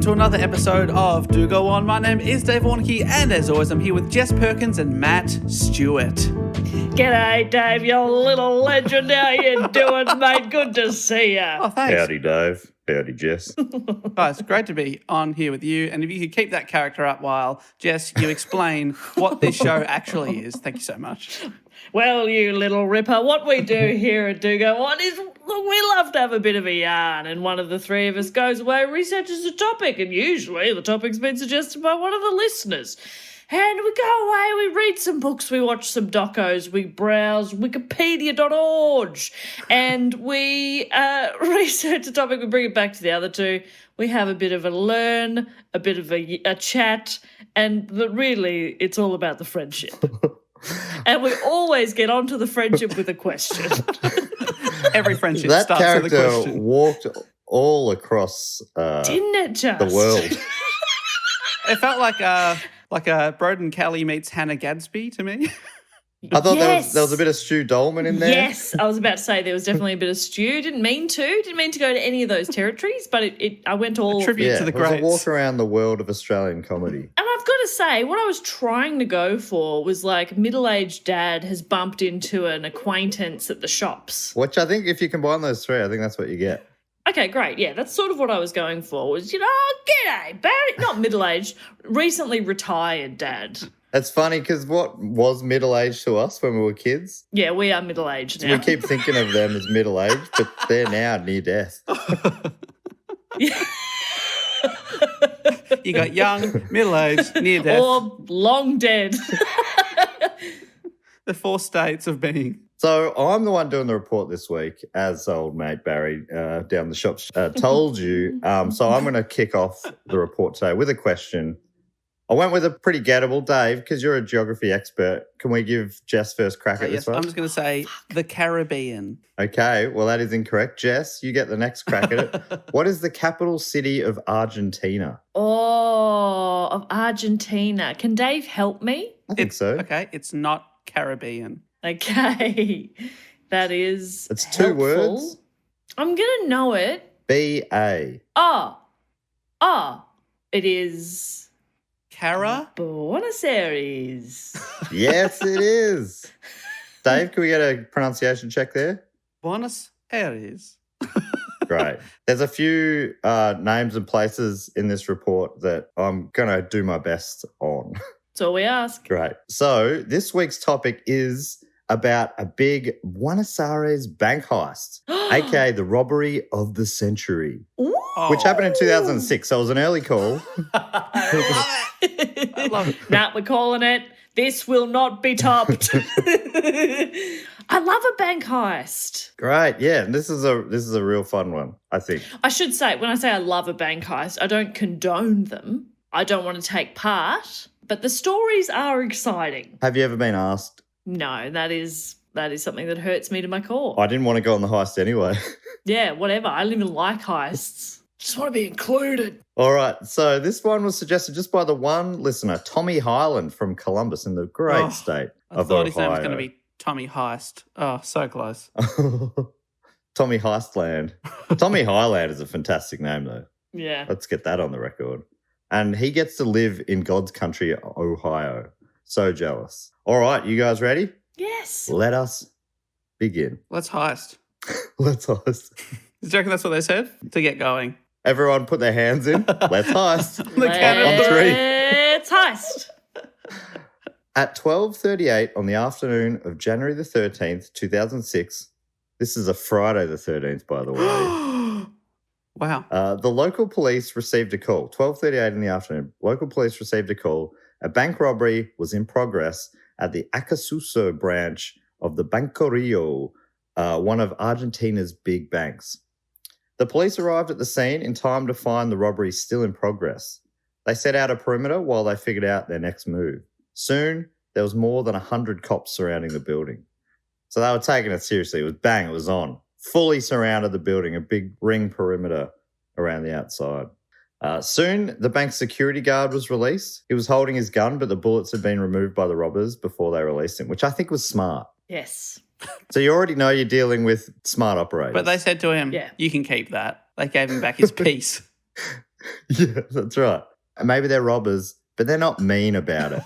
welcome to another episode of Do Go On. My name is Dave Warnke, and as always, I'm here with Jess Perkins and Matt Stewart. G'day, Dave, you little legend. How you doing, mate? Good to see you. Oh, thanks. Howdy, Dave. Howdy, Jess. Guys, great to be on here with you. And if you could keep that character up while, Jess, you explain what this show actually is. Thank you so much. Well, you little ripper, what we do here at Do Go On is we love to have a bit of a yarn, and one of the three of us goes away and researches a topic, and usually the topic's been suggested by one of the listeners. And we go away, we read some books, we watch some docos, we browse wikipedia.org, and we research a topic, we bring it back to the other two. We have a bit of a learn, a bit of a chat, and really it's all about the friendship. And we always get onto the friendship with a question. Every friendship That starts with a character question. walked all across Didn't it just? the world. It felt like a Broden Kelly meets Hannah Gadsby to me. I thought Yes. there was a bit of Stu Dolman in there. Yes, I was about to say there was definitely a bit of stew. Didn't mean to go to any of those territories, but I went all. A tribute Yeah, to the it was a greats. walk around the world of Australian comedy. And I've got to say, what I was trying to go for was like middle-aged dad has bumped into an acquaintance at the shops. Which I think if you combine those three, I think that's what you get. Okay, great. Yeah, that's sort of what I was going for. Was g'day, Barry. Not middle-aged, recently retired dad. It's funny because what was middle-aged to us when we were kids, Yeah, we are middle-aged now. we keep thinking of them as middle-aged, but they're now near death. You got young, middle-aged, near death. Or long dead. The four states of being. So I'm the one doing the report this week, as old mate Barry down the shops told you. So I'm going to kick off the report today with a question. I went with a pretty gettable, Dave, because you're a geography expert. Can we give Jess first crack at Yes, this one? I'm just going to say the Caribbean. Okay, well, that is incorrect. Jess, you get the next crack at it. What is the capital city of Argentina? Oh, of Argentina. Can Dave help me? I think so. Okay, it's not Caribbean. Okay. That is It's two helpful. words. I'm going to know it. B-A. It is Cara? Buenos Aires. Yes, it is. Dave, can we get a pronunciation check there? Buenos Aires. Great. There's a few names and places in this report that I'm going to do my best on. That's all we ask. Great. So this week's topic is about a big Buenos Aires bank heist, aka the robbery of the century, which happened in 2006. So it was an early call. I love it. Nah, we're calling it. This will not be topped. I love a bank heist. Great. Yeah. And this is a real fun one, I think. I should say, when I say I love a bank heist, I don't condone them. I don't want to take part, but the stories are exciting. Have you ever been asked? No, that is something that hurts me to my core. I didn't want to go on the heist anyway. Yeah, whatever. I don't even like heists. Just want to be included. All right. So this one was suggested just by the one listener, Tommy Highland from Columbus in the great state I of thought his name was Ohio. going to be Tommy Heist. Oh, so close. Tommy Heistland. Tommy Highland is a fantastic name, though. Yeah. Let's get that on the record. And he gets to live in God's country, Ohio. So jealous. All right, you guys ready? Yes. Let us begin. Let's heist. Let's heist. Do you reckon that's what they said? To get going. Everyone put their hands in. Let's heist. The count of three. Let's heist. At 12:38 on the afternoon of January the 13th, 2006, this is a Friday the 13th, by the way, Wow. the local police received a call. 12:38 in the afternoon, local police received a call. A bank robbery was in progress at the Acassuso branch of the Banco Rio, one of Argentina's big banks. The police arrived at the scene in time to find the robbery still in progress. They set out a perimeter while they figured out their next move. Soon, there was more than 100 cops surrounding the building. So they were taking it seriously. It was bang, it was on. Fully surrounded the building, a big ring perimeter around the outside. Soon, the bank's security guard was released. He was holding his gun, but the bullets had been removed by the robbers before they released him, which I think was smart. Yes. So you already know you're dealing with smart operators. But they said to him, Yeah. you can keep that. They gave him back his piece. Yeah, that's right. And maybe they're robbers, but they're not mean about it.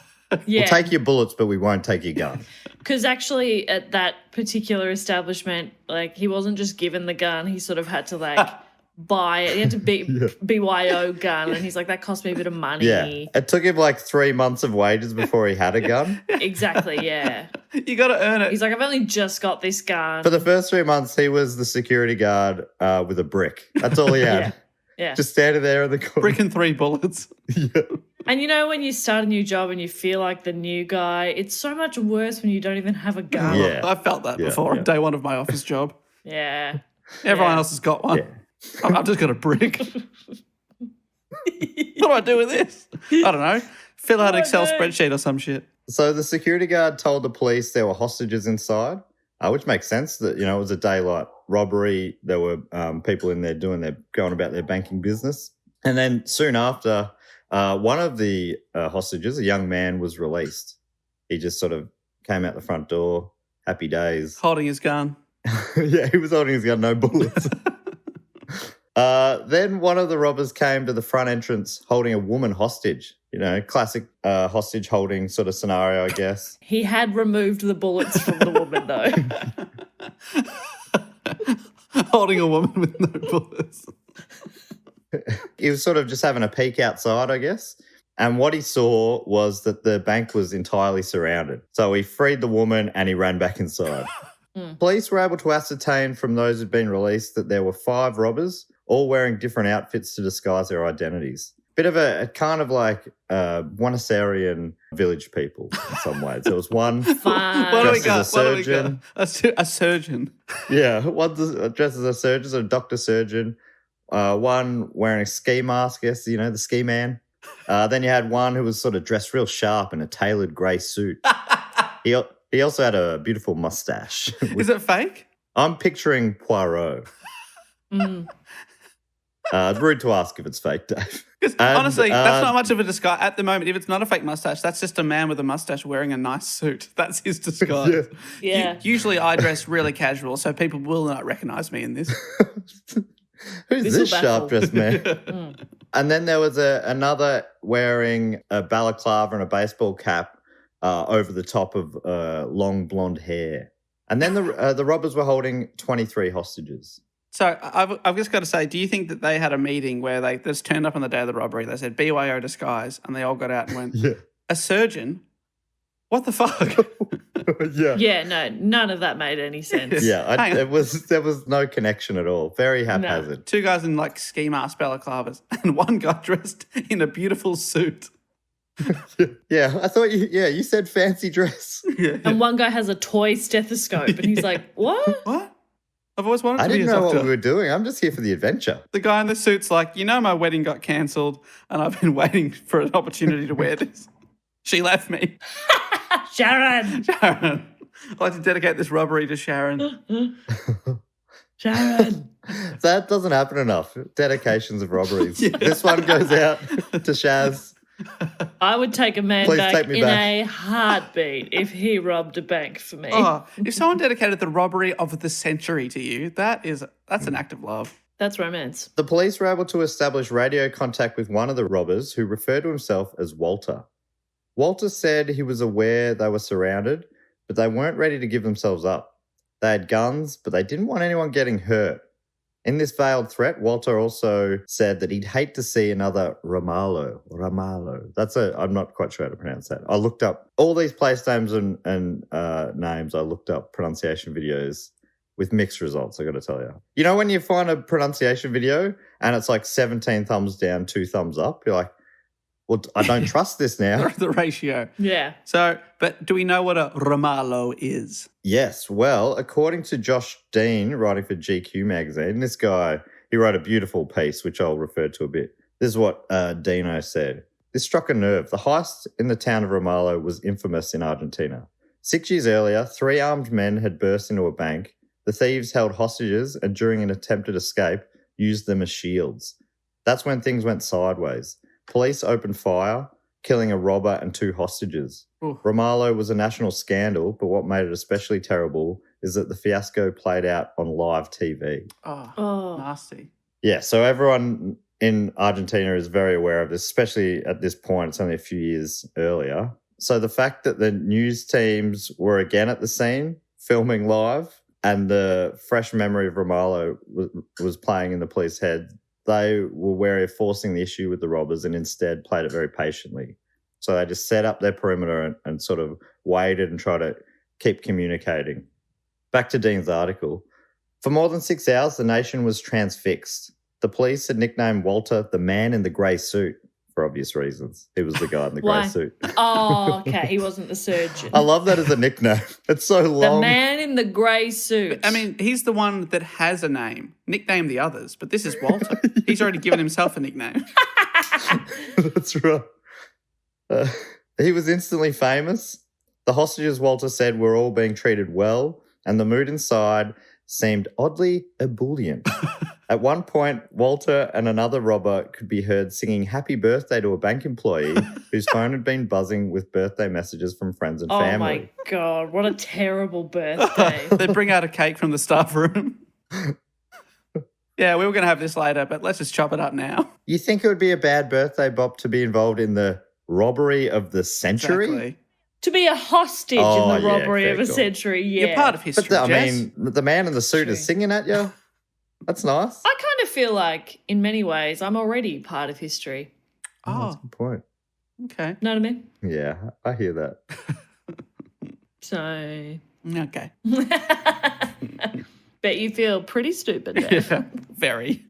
Yeah. We'll take your bullets, but we won't take your gun. Because actually, at that particular establishment, like, he wasn't just given the gun. He sort of had to, like, buy it. He had to BYO gun. And he's like, that cost me a bit of money. Yeah. It took him like 3 months of wages before he had a gun. Exactly, yeah. You got to earn it. He's like, I've only just got this gun. For the first 3 months, he was the security guard with a brick. That's all he had. Yeah. Just standing there in the corner. Brick and 3 bullets. Yeah. And you know when you start a new job and you feel like the new guy, it's so much worse when you don't even have a gun. Yeah. I felt that before on day one of my office job. Yeah. Everyone else has got one. Yeah. I've just got a brick. What do I do with this? I don't know. Fill out an Excel spreadsheet or some shit. So the security guard told the police there were hostages inside, which makes sense that, you know, it was a daylight robbery. There were people in there going about their banking business. And then soon after, one of the hostages, a young man, was released. He just sort of came out the front door, happy days. Holding his gun. Yeah, he was holding his gun, no bullets. Then one of the robbers came to the front entrance holding a woman hostage. You know, classic hostage holding sort of scenario, I guess. He had removed the bullets from the woman, though. Holding a woman with no bullets. He was sort of just having a peek outside, I guess. And what he saw was that the bank was entirely surrounded. So he freed the woman and he ran back inside. Police were able to ascertain from those who'd been released that there were 5 robbers, all wearing different outfits to disguise their identities. Bit of a kind of like Buonaserian village people in some ways. There was one dressed as a surgeon. A surgeon. Yeah, one dressed as a surgeon, so a doctor surgeon. One wearing a ski mask, yes, you know, the ski man. Then you had one who was sort of dressed real sharp in a tailored grey suit. He also had a beautiful mustache. Is it fake? I'm picturing Poirot. Rude to ask if it's fake, Dave. Honestly, that's not much of a disguise. At the moment, if it's not a fake mustache, that's just a man with a mustache wearing a nice suit. That's his disguise. Yeah. Usually I dress really casual, so people will not recognise me in this. Who's this sharp-dressed man? And then there was another wearing a balaclava and a baseball cap over the top of long blonde hair. And then the robbers were holding 23 hostages. So I've just got to say, do you think that they had a meeting where they just turned up on the day of the robbery, they said BYO disguise, and they all got out and went, a surgeon? What the fuck? Yeah, no, none of that made any sense. Yeah, there was no connection at all. Very haphazard. No. 2 guys in like ski mask balaclavas and one guy dressed in a beautiful suit. Yeah, I thought you said fancy dress. Yeah. And one guy has a toy stethoscope and he's like, what? What? I've always wanted to be a doctor. I didn't know what we were doing. I'm just here for the adventure. The guy in the suit's like, you know, my wedding got cancelled and I've been waiting for an opportunity to wear this. She left me. Sharon. I'd like to dedicate this robbery to Sharon. Sharon. That doesn't happen enough. Dedications of robberies. This one goes out to Shaz. I would take a man back in a heartbeat if he robbed a bank for me. Oh, if someone dedicated the robbery of the century to you, that's an act of love. That's romance. The police were able to establish radio contact with one of the robbers who referred to himself as Walter. Walter said he was aware they were surrounded, but they weren't ready to give themselves up. They had guns, but they didn't want anyone getting hurt. In this veiled threat, Walter also said that he'd hate to see another Ramallo. I'm not quite sure how to pronounce that. I looked up all these place names and names. I looked up pronunciation videos with mixed results, I got to tell you. You know when you find a pronunciation video and it's like 17 thumbs down, 2 thumbs up? You're like, well, I don't trust this now. The ratio. Yeah. So, but do we know what a Ramallo is? Yes. Well, according to Josh Dean, writing for GQ magazine, this guy, he wrote a beautiful piece, which I'll refer to a bit. This is what Dino said. This struck a nerve. The heist in the town of Ramallo was infamous in Argentina. 6 years earlier, 3 armed men had burst into a bank. The thieves held hostages and during an attempted escape, used them as shields. That's when things went sideways. Police opened fire, killing a robber and 2 hostages. Ooh. Ramallo was a national scandal, but what made it especially terrible is that the fiasco played out on live TV. Oh, nasty. Yeah, so everyone in Argentina is very aware of this, especially at this point. It's only a few years earlier. So the fact that the news teams were again at the scene filming live and the fresh memory of Romalo was playing in the police head, they were wary of forcing the issue with the robbers and instead played it very patiently. So they just set up their perimeter and sort of waited and tried to keep communicating. Back to Dean's article. For more than 6 hours, the nation was transfixed. The police had nicknamed Walter the man in the grey suit for obvious reasons. He was the guy in the grey suit. Oh, okay. He wasn't the surgeon. I love that as a nickname. It's so long. The man in the grey suit. But, I mean, he's the one that has a name. Nickname the others, but this is Walter. He's already given himself a nickname. That's right. He was instantly famous. The hostages, Walter said, were all being treated well, and the mood inside seemed oddly ebullient. At one point, Walter and another robber could be heard singing happy birthday to a bank employee whose phone had been buzzing with birthday messages from friends and family. Oh, my God. What a terrible birthday. They bring out a cake from the staff room. Yeah, we were going to have this later, but let's just chop it up now. You think it would be a bad birthday, Bob, to be involved in the robbery of the century? Exactly. To be a hostage in the robbery of a century, yeah. You're part of history, But Jess. I mean, the man in the suit is singing at you. That's nice. I kind of feel like, in many ways, I'm already part of history. That's a good point. Okay. Know what I mean? Yeah, I hear that. So... Okay. Bet you feel pretty stupid there. Yeah, very.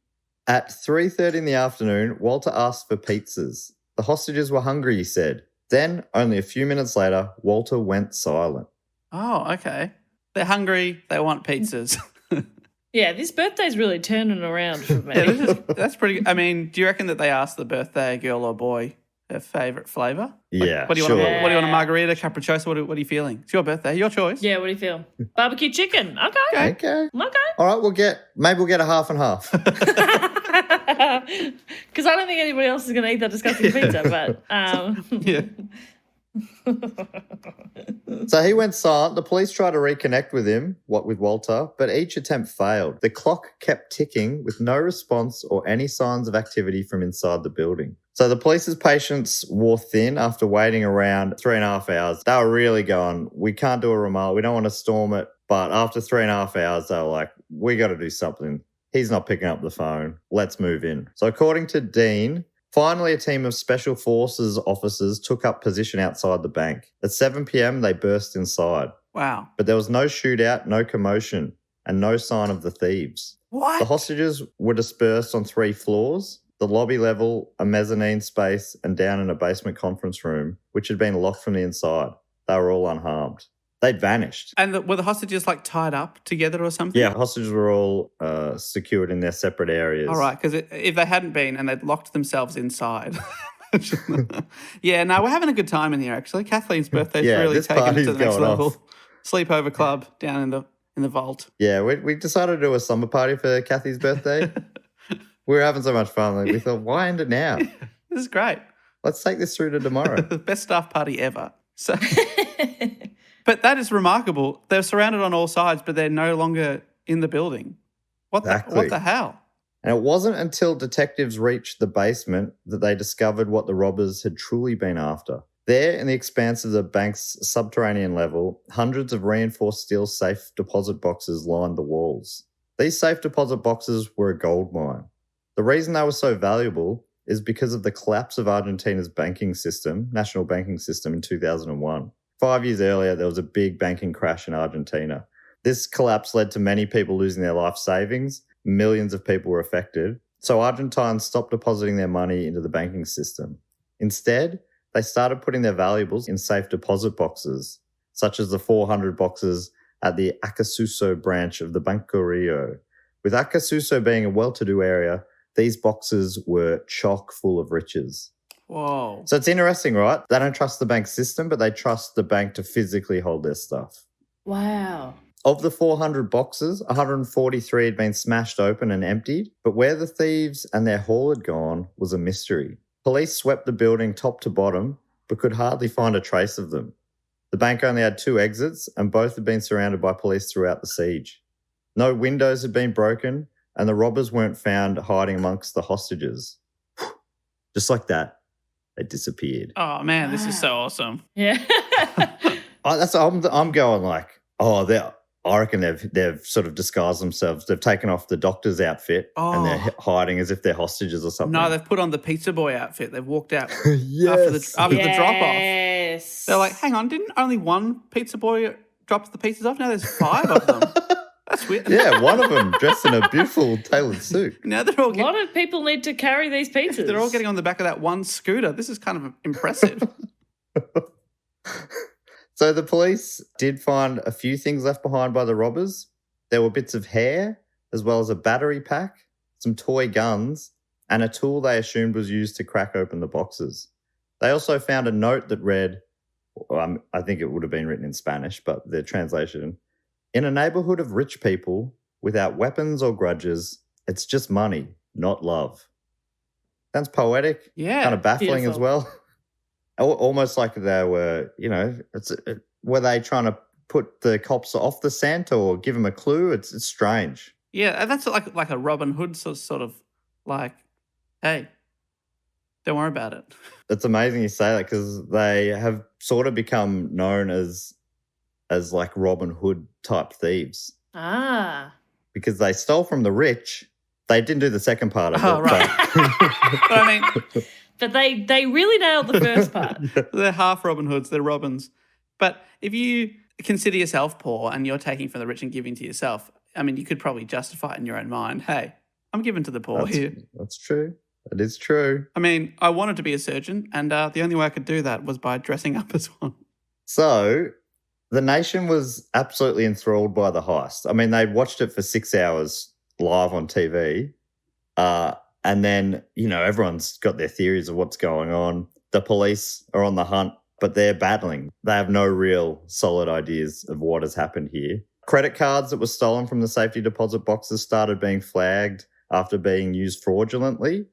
At 3:30 in the afternoon, Walter asked for pizzas. The hostages were hungry, he said. Then, only a few minutes later, Walter went silent. Oh, okay. They're hungry. They want pizzas. Yeah, this birthday's really turning around for me. Yeah, that's pretty good. I mean, do you reckon that they asked the birthday girl or boy their favourite flavour? Yeah, What do you sure. want? What do you want? A margarita, capriciosa? What are you feeling? It's your birthday. Your choice. Yeah, what do you feel? Barbecue chicken. Okay. Okay. Okay. All right, maybe we'll get a half and half. Because I don't think anybody else is going to eat that disgusting pizza, but... Yeah. So he went silent. The police tried to reconnect with him, with Walter, but each attempt failed. The clock kept ticking with no response or any signs of activity from inside the building. So the police's patience wore thin after waiting around 3.5 hours. They were really going, we can't do a remark. We don't want to storm it. But after 3.5 hours, they were like, we got to do something. He's not picking up the phone. Let's move in. So according to Dean, finally a team of Special Forces officers took up position outside the bank. At 7 p.m, they burst inside. Wow. But there was no shootout, no commotion, and no sign of the thieves. What? The hostages were dispersed on 3 floors, the lobby level, a mezzanine space, and down in a basement conference room, which had been locked from the inside. They were all unharmed. They'd vanished. And were the hostages like tied up together or something? Yeah, hostages were all secured in their separate areas. All right, because if they hadn't been and they'd locked themselves inside. Yeah, no, we're having a good time in here, actually. Kathleen's birthday's really this taken it party's to the next going level. off. Sleepover club down in the vault. Yeah, we decided to do a summer party for Kathy's birthday. We were having so much fun. Like, we thought, why end it now? This is great. Let's take this through to tomorrow. The best staff party ever. So, but that is remarkable. They're surrounded on all sides, but they're no longer in the building. What the hell? And it wasn't until detectives reached the basement that they discovered what the robbers had truly been after. There, in the expanse of the bank's subterranean level, hundreds of reinforced steel safe deposit boxes lined the walls. These safe deposit boxes were a gold mine. The reason they were so valuable is because of the collapse of Argentina's national banking system in 2001. 5 years earlier, there was a big banking crash in Argentina. This collapse led to many people losing their life savings. Millions of people were affected. So Argentines stopped depositing their money into the banking system. Instead, they started putting their valuables in safe deposit boxes, such as the 400 boxes at the Acassuso branch of the Banco Rio. With Acassuso being a well-to-do area, these boxes were chock full of riches. Whoa. So it's interesting, right? They don't trust the bank system, but they trust the bank to physically hold their stuff. Wow. Of the 400 boxes, 143 had been smashed open and emptied, but where the thieves and their haul had gone was a mystery. Police swept the building top to bottom, but could hardly find a trace of them. The bank only had 2 exits, and both had been surrounded by police throughout the siege. No windows had been broken, and the robbers weren't found hiding amongst the hostages. Just like that, they disappeared. Oh, man, this is so awesome. Yeah. I'm going like, I reckon they've sort of disguised themselves. They've taken off the doctor's outfit and they're hiding as if they're hostages or something. No, they've put on the pizza boy outfit. They've walked out Yes. after the drop-off. Yes. They're like, hang on, didn't only one pizza boy drop the pizzas off? Now there's 5 of them. That's weird. Yeah, one of them dressed in a beautiful tailored suit. Now they're all a lot of people need to carry these pizzas. They're all getting on the back of that one scooter. This is kind of impressive. So the police did find a few things left behind by the robbers. There were bits of hair, as well as a battery pack, some toy guns, and a tool they assumed was used to crack open the boxes. They also found a note that read, I think it would have been written in Spanish, but the translation, "In a neighborhood of rich people, without weapons or grudges, it's just money, not love." Sounds poetic. Yeah. Kind of baffling beautiful. as well. Almost like they were, were they trying to put the cops off the scent or give them a clue? It's strange. Yeah, that's like a Robin Hood sort of like, hey, don't worry about it. It's amazing you say that because they have sort of become known as like Robin Hood type thieves because they stole from the rich. They didn't do the second part of it. Oh, right. But I mean, But they really nailed the first part. they're half Robin Hoods, they're Robins. But if you consider yourself poor and you're taking from the rich and giving to yourself, I mean, you could probably justify it in your own mind. Hey, I'm giving to the poor here. That's true. That is true. I mean, I wanted to be a surgeon, and the only way I could do that was by dressing up as one. So the nation was absolutely enthralled by the heist. I mean, they'd watched it for 6 hours live on TV. And then, everyone's got their theories of what's going on. The police are on the hunt, but they're battling. They have no real solid ideas of what has happened here. Credit cards that were stolen from the safety deposit boxes started being flagged after being used fraudulently.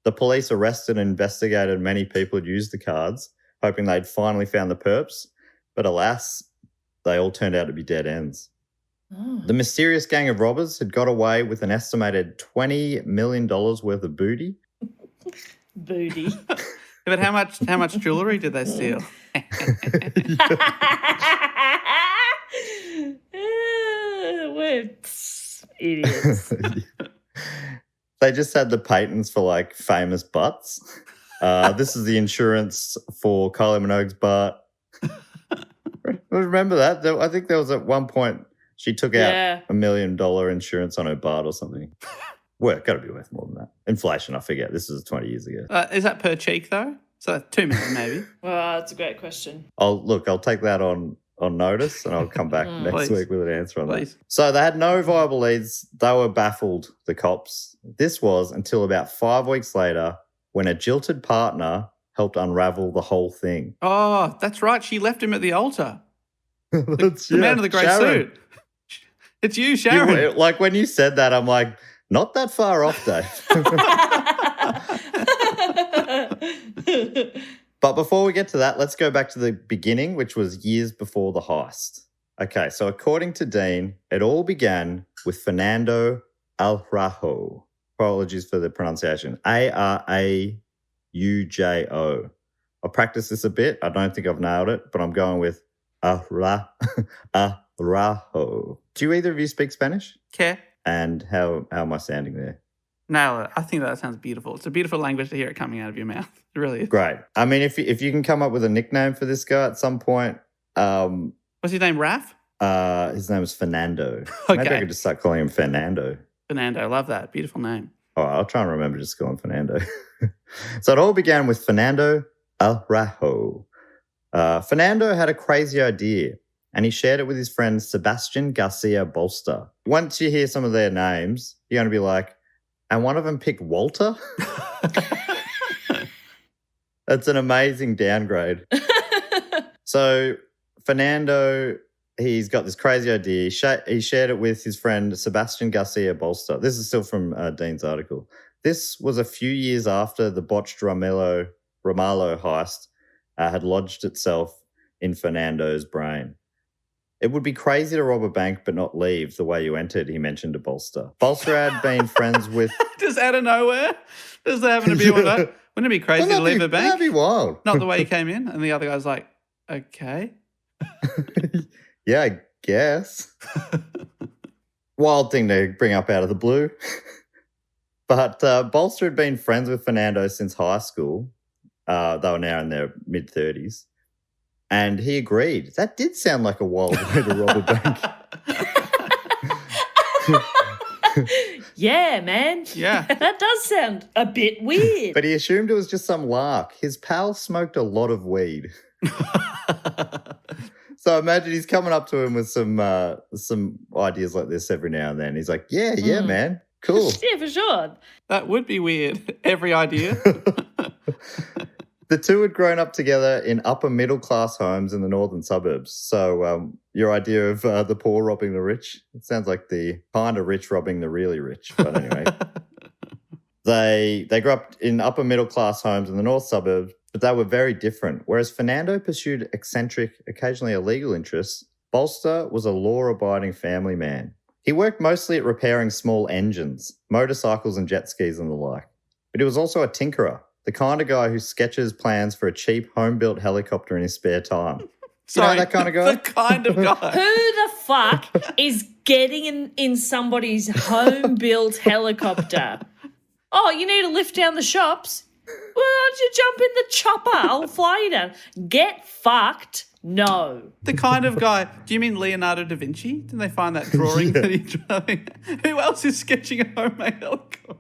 The police arrested and investigated many people who'd used the cards, hoping they'd finally found the perps. But alas, they all turned out to be dead ends. Oh. The mysterious gang of robbers had got away with an estimated $20 million worth of booty. Booty. But how much jewelry did they steal? We're idiots. They just had the patents for like famous butts. This is the insurance for Kylie Minogue's butt. Remember that? I think there was at one point she took out $1 million insurance on her butt or something. Well, got to be worth more than that. Inflation, I forget. This is 20 years ago. Is that per cheek though? So that's 2 million maybe. Well, that's a great question. I'll take that on notice and I'll come back next Please. week with an answer on Please. that. So they had no viable leads. They were baffled, the cops. This was until about 5 weeks later when a jilted partner helped unravel the whole thing. Oh, that's right. She left him at the altar. That's The man in the grey suit. It's you, Sharon. Like when you said that, I'm like, not that far off, Dave. But before we get to that, let's go back to the beginning, which was years before the heist. Okay, so according to Dean, it all began with Fernando Araujo. Apologies for the pronunciation. Araujo. I'll practice this a bit. I don't think I've nailed it, but I'm going with Araujo. Do you either of you speak Spanish? Okay. And how am I sounding there? Nail it. I think that sounds beautiful. It's a beautiful language to hear it coming out of your mouth. It really is. Great. I mean, if you can come up with a nickname for this guy at some point. What's his name, Raph? His name is Fernando. Okay. Maybe I could just start calling him Fernando. Fernando. Love that. Beautiful name. All right, I'll try and remember just to call him Fernando. So it all began with Fernando Araujo. Fernando had a crazy idea, and he shared it with his friend Sebastian Garcia Bolster. Once you hear some of their names, you're going to be like, and one of them picked Walter? That's an amazing downgrade. So Fernando, he's got this crazy idea. He shared it with his friend Sebastian Garcia Bolster. This is still from Dean's article. This was a few years after the botched Ramallo heist had lodged itself in Fernando's brain. It would be crazy to rob a bank but not leave the way you entered, he mentioned to Bolster. Bolster had been friends with... Just out of nowhere? Does there happen to be one of that? Wouldn't it be crazy to leave a bank? That'd be wild. Not the way you came in? And the other guy's like, okay. Yeah, I guess. Wild thing to bring up out of the blue. But Bolster had been friends with Fernando since high school. They were now in their mid-30s. And he agreed. That did sound like a wild way to rob a bank. Yeah, man. Yeah. That does sound a bit weird. But he assumed it was just some lark. His pal smoked a lot of weed. So imagine he's coming up to him with some ideas like this every now and then. He's like, yeah, man. Cool. Yeah, for sure. That would be weird. Every idea. The two had grown up together in upper middle class homes in the northern suburbs. So your idea of the poor robbing the rich, it sounds like the kind of rich robbing the really rich. But anyway, they grew up in upper middle class homes in the north suburbs, but they were very different. Whereas Fernando pursued eccentric, occasionally illegal interests, Bolster was a law-abiding family man. He worked mostly at repairing small engines, motorcycles and jet skis and the like. But he was also a tinkerer. The kind of guy who sketches plans for a cheap home-built helicopter in his spare time. Sorry, you know that kind of guy? The kind of guy. Who the fuck is getting in somebody's home-built helicopter? Oh, you need to lift down the shops? Well, why don't you jump in the chopper? I'll fly you down. Get fucked. No. The kind of guy. Do you mean Leonardo da Vinci? Did they find that drawing that he's drawing? Who else is sketching a homemade helicopter?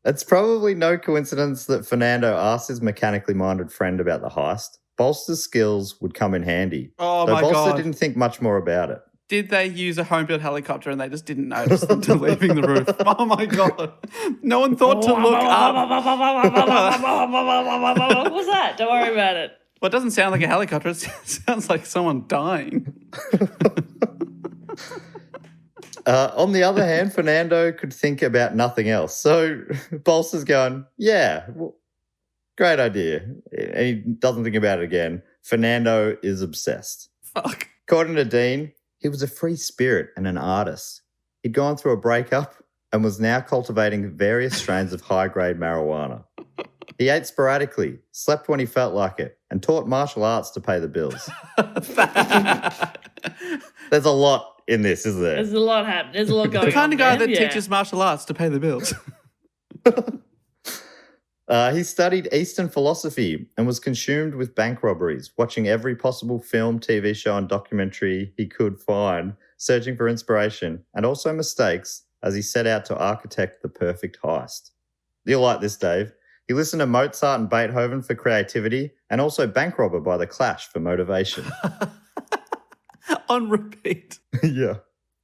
It's probably no coincidence that Fernando asked his mechanically minded friend about the heist. Bolster's skills would come in handy. Oh, though my Bolster God. didn't think much more about it. Did they use a home-built helicopter and they just didn't notice until leaving the roof? Oh, my God. No one thought to look up. What was that? Don't worry about it. Well, it doesn't sound like a helicopter. It sounds like someone dying. On the other hand, Fernando could think about nothing else. So Bolster's going, yeah, well, great idea. And he doesn't think about it again. Fernando is obsessed. Fuck. According to Dean, he was a free spirit and an artist. He'd gone through a breakup and was now cultivating various strains of high-grade marijuana. He ate sporadically, slept when he felt like it, and taught martial arts to pay the bills. There's a lot in this, isn't there? There's a lot happening. There's a lot going on. The kind of guy there. that teaches martial arts to pay the bills. He studied Eastern philosophy and was consumed with bank robberies, watching every possible film, TV show, and documentary he could find, searching for inspiration and also mistakes as he set out to architect the perfect heist. You'll like this, Dave. He listened to Mozart and Beethoven for creativity and also Bank Robber by The Clash for motivation. On repeat. Yeah.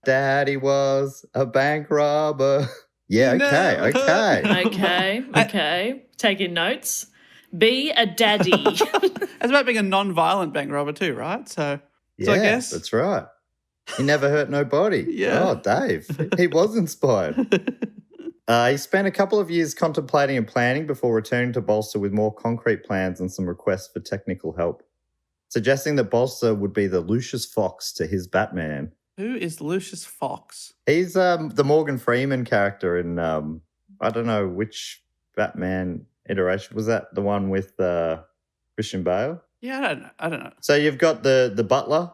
Daddy was a bank robber. Yeah, okay. Okay. Taking notes. Be a daddy. It's about being a non-violent bank robber too, right? So I guess. That's right. He never hurt nobody. Yeah. Oh, Dave. He was inspired. He spent a couple of years contemplating and planning before returning to Bolster with more concrete plans and some requests for technical help, suggesting that Bolster would be the Lucius Fox to his Batman. Who is Lucius Fox? He's the Morgan Freeman character in, I don't know which Batman iteration. Was that the one with Christian Bale? Yeah, I don't know. So you've got the butler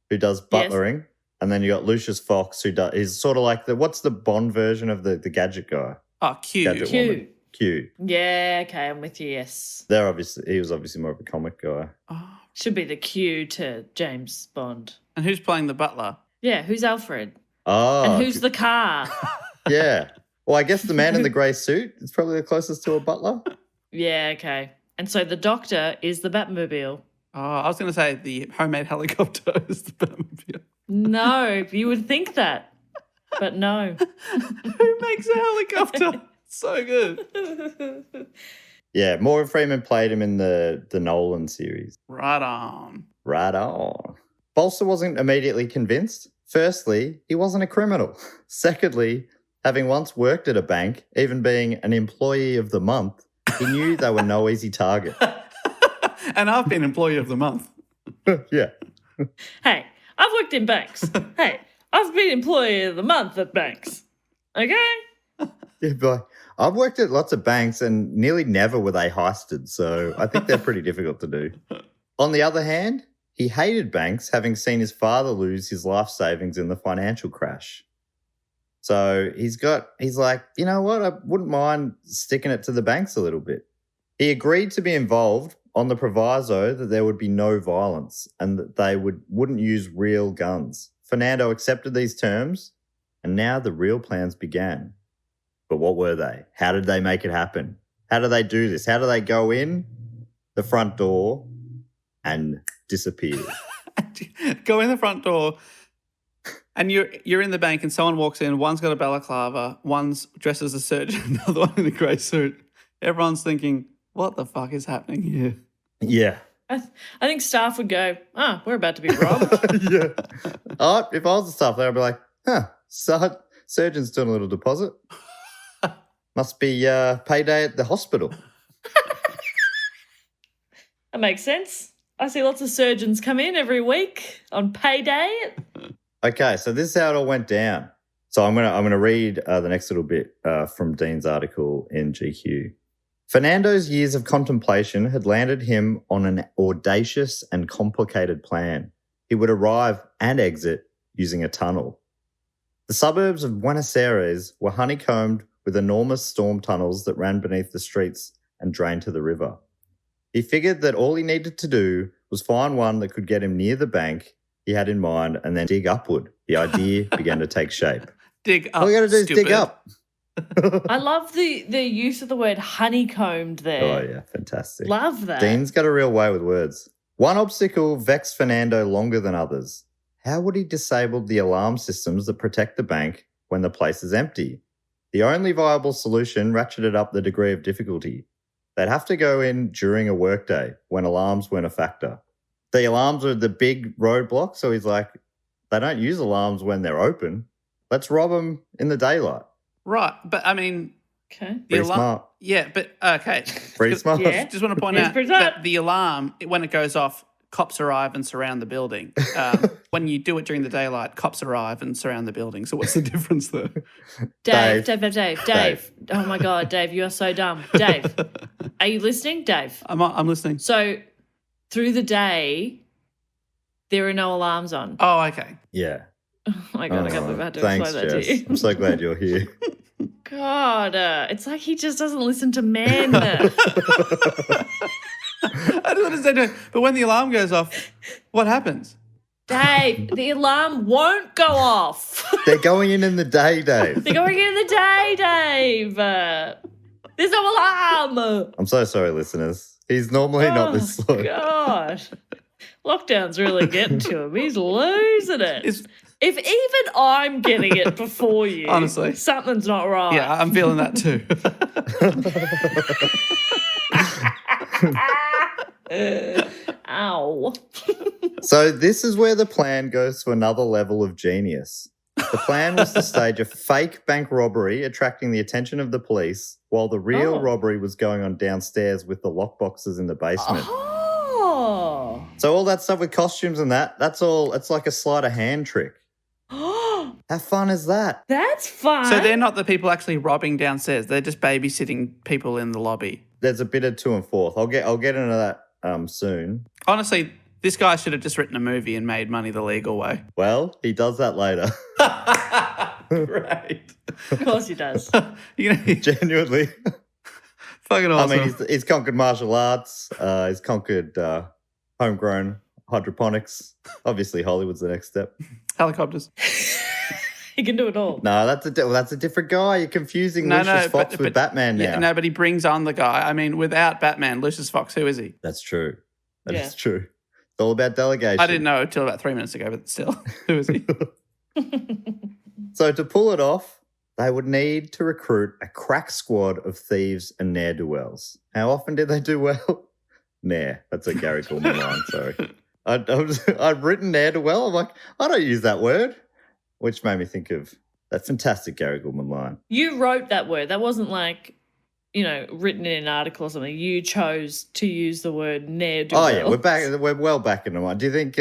who does butlering. Yes. And then you got Lucius Fox, he's sort of like what's the Bond version of the gadget guy? Oh, Q. Gadget woman. Q. Yeah, okay, I'm with you, yes. He was obviously more of a comic guy. Oh. Should be the Q to James Bond. And who's playing the butler? Yeah, who's Alfred? Oh. And who's the car? Yeah. Well, I guess the man in the grey suit is probably the closest to a butler. Yeah, okay. And so the doctor is the Batmobile. Oh, I was going to say the homemade helicopter is the Batmobile. No, you would think that, but no. Who makes a helicopter? So good. Yeah, Morgan Freeman played him in the Nolan series. Right on. Bolster wasn't immediately convinced. Firstly, he wasn't a criminal. Secondly, having once worked at a bank, even being an employee of the month, he knew they were no easy target. And I've been employee of the month. Hey, I've worked in banks. Hey, I've been employee of the month at banks. Okay? Yeah, but I've worked at lots of banks and nearly never were they heisted, so I think they're pretty difficult to do. On the other hand, he hated banks, having seen his father lose his life savings in the financial crash. So he's like, you know what? I wouldn't mind sticking it to the banks a little bit. He agreed to be involved on the proviso that there would be no violence and that they wouldn't use real guns. Fernando accepted these terms, and now the real plans began. But what were they? How did they make it happen? How do they do this? How do they go in the front door and disappear? Go in the front door, and you're in the bank, and someone walks in. One's got a balaclava. One's dressed as a surgeon. Another one in a grey suit. Everyone's thinking, "What the fuck is happening here?" Yeah. I think staff would go, we're about to be robbed. Yeah. If I was the staff there, I'd be like, surgeon's doing a little deposit. Must be payday at the hospital. That makes sense. I see lots of surgeons come in every week on payday. Okay, so this is how it all went down. So I'm gonna read the next little bit from Dean's article in GQ. Fernando's years of contemplation had landed him on an audacious and complicated plan. He would arrive and exit using a tunnel. The suburbs of Buenos Aires were honeycombed with enormous storm tunnels that ran beneath the streets and drained to the river. He figured that all he needed to do was find one that could get him near the bank he had in mind and then dig upward. The idea began to take shape. Dig up. All you got to do is dig up. I love the use of the word honeycombed there. Oh, yeah, fantastic. Love that. Dean's got a real way with words. One obstacle vexed Fernando longer than others. How would he disable the alarm systems that protect the bank when the place is empty? The only viable solution ratcheted up the degree of difficulty. They'd have to go in during a workday when alarms weren't a factor. The alarms are the big roadblock, so he's like, they don't use alarms when they're open. Let's rob them in the daylight. Right, but I mean, Okay. Pretty smart. Yeah, but okay. Pretty smart. Yeah. Just want to point It's out pretty that smart. the alarm, when it goes off, cops arrive and surround the building. When you do it during the daylight, cops arrive and surround the building. So what's the difference there? Dave. Oh my God, Dave, you are so dumb. Dave, are you listening? Dave. I'm listening. So through the day, there are no alarms on. Oh, okay. Yeah. Oh my God, I can't believe I had to Thanks, explain that to Jess. you. I'm so glad you're here. God, it's like he just doesn't listen to men. I don't understand. But when the alarm goes off, what happens? Dave, the alarm won't go off. They're going in the day, Dave. They're going in the day, Dave. There's no alarm. I'm so sorry, listeners. He's normally not this slow. God. Lockdown's really getting to him. He's losing it. If even I'm getting it before you, Honestly. something's not right. Yeah, I'm feeling that too. Ow. So this is where the plan goes to another level of genius. The plan was to stage a fake bank robbery, attracting the attention of the police, while the real robbery was going on downstairs with the lockboxes in the basement. Oh. So all that stuff with costumes and that's all, it's like a sleight of hand trick. How fun is that? That's fun. So they're not the people actually robbing downstairs. They're just babysitting people in the lobby. There's a bit of to and forth. I'll get into that soon. Honestly, this guy should have just written a movie and made money the legal way. Well, he does that later. Great. Of course he does. You know, Genuinely. fucking awesome. I mean, he's conquered martial arts. He's conquered homegrown hydroponics. Obviously, Hollywood's the next step. Helicopters. He can do it all. No, that's a different guy. You're confusing Lucius Fox with Batman now. Yeah, no, but he brings on the guy. I mean, without Batman, Lucius Fox, who is he? That's true. That Yeah. is true. It's all about delegation. I didn't know until about 3 minutes ago, but still, who is he? So to pull it off, they would need to recruit a crack squad of thieves and ne'er-do-wells. How often did they do well? Nah, that's a Gary Coleman line, sorry. I'd written ne'er-do-well. I'm like, I don't use that word, which made me think of that fantastic Gary Goldman line. You wrote that word. That wasn't like written in an article or something, you chose to use the word ne'er-do-well. Oh yeah, we're back. We're well back into one. Do you think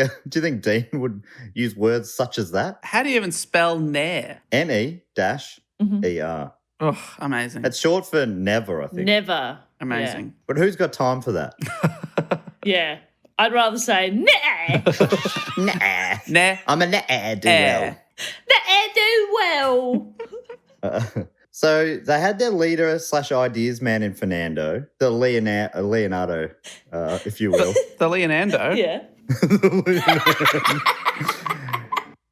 Dean would use words such as that? How do you even spell ne'er? N-E-E-R. Oh, amazing. It's short for never, I think. Never. Amazing. But who's got time for that? Yeah. I'd rather say nah. Nah. Nah. I'm a ne'er-do-well. Ne'er-do-well. So they had their leader / ideas man in Fernando, the Leonardo, if you will. The Leonardo? Yeah.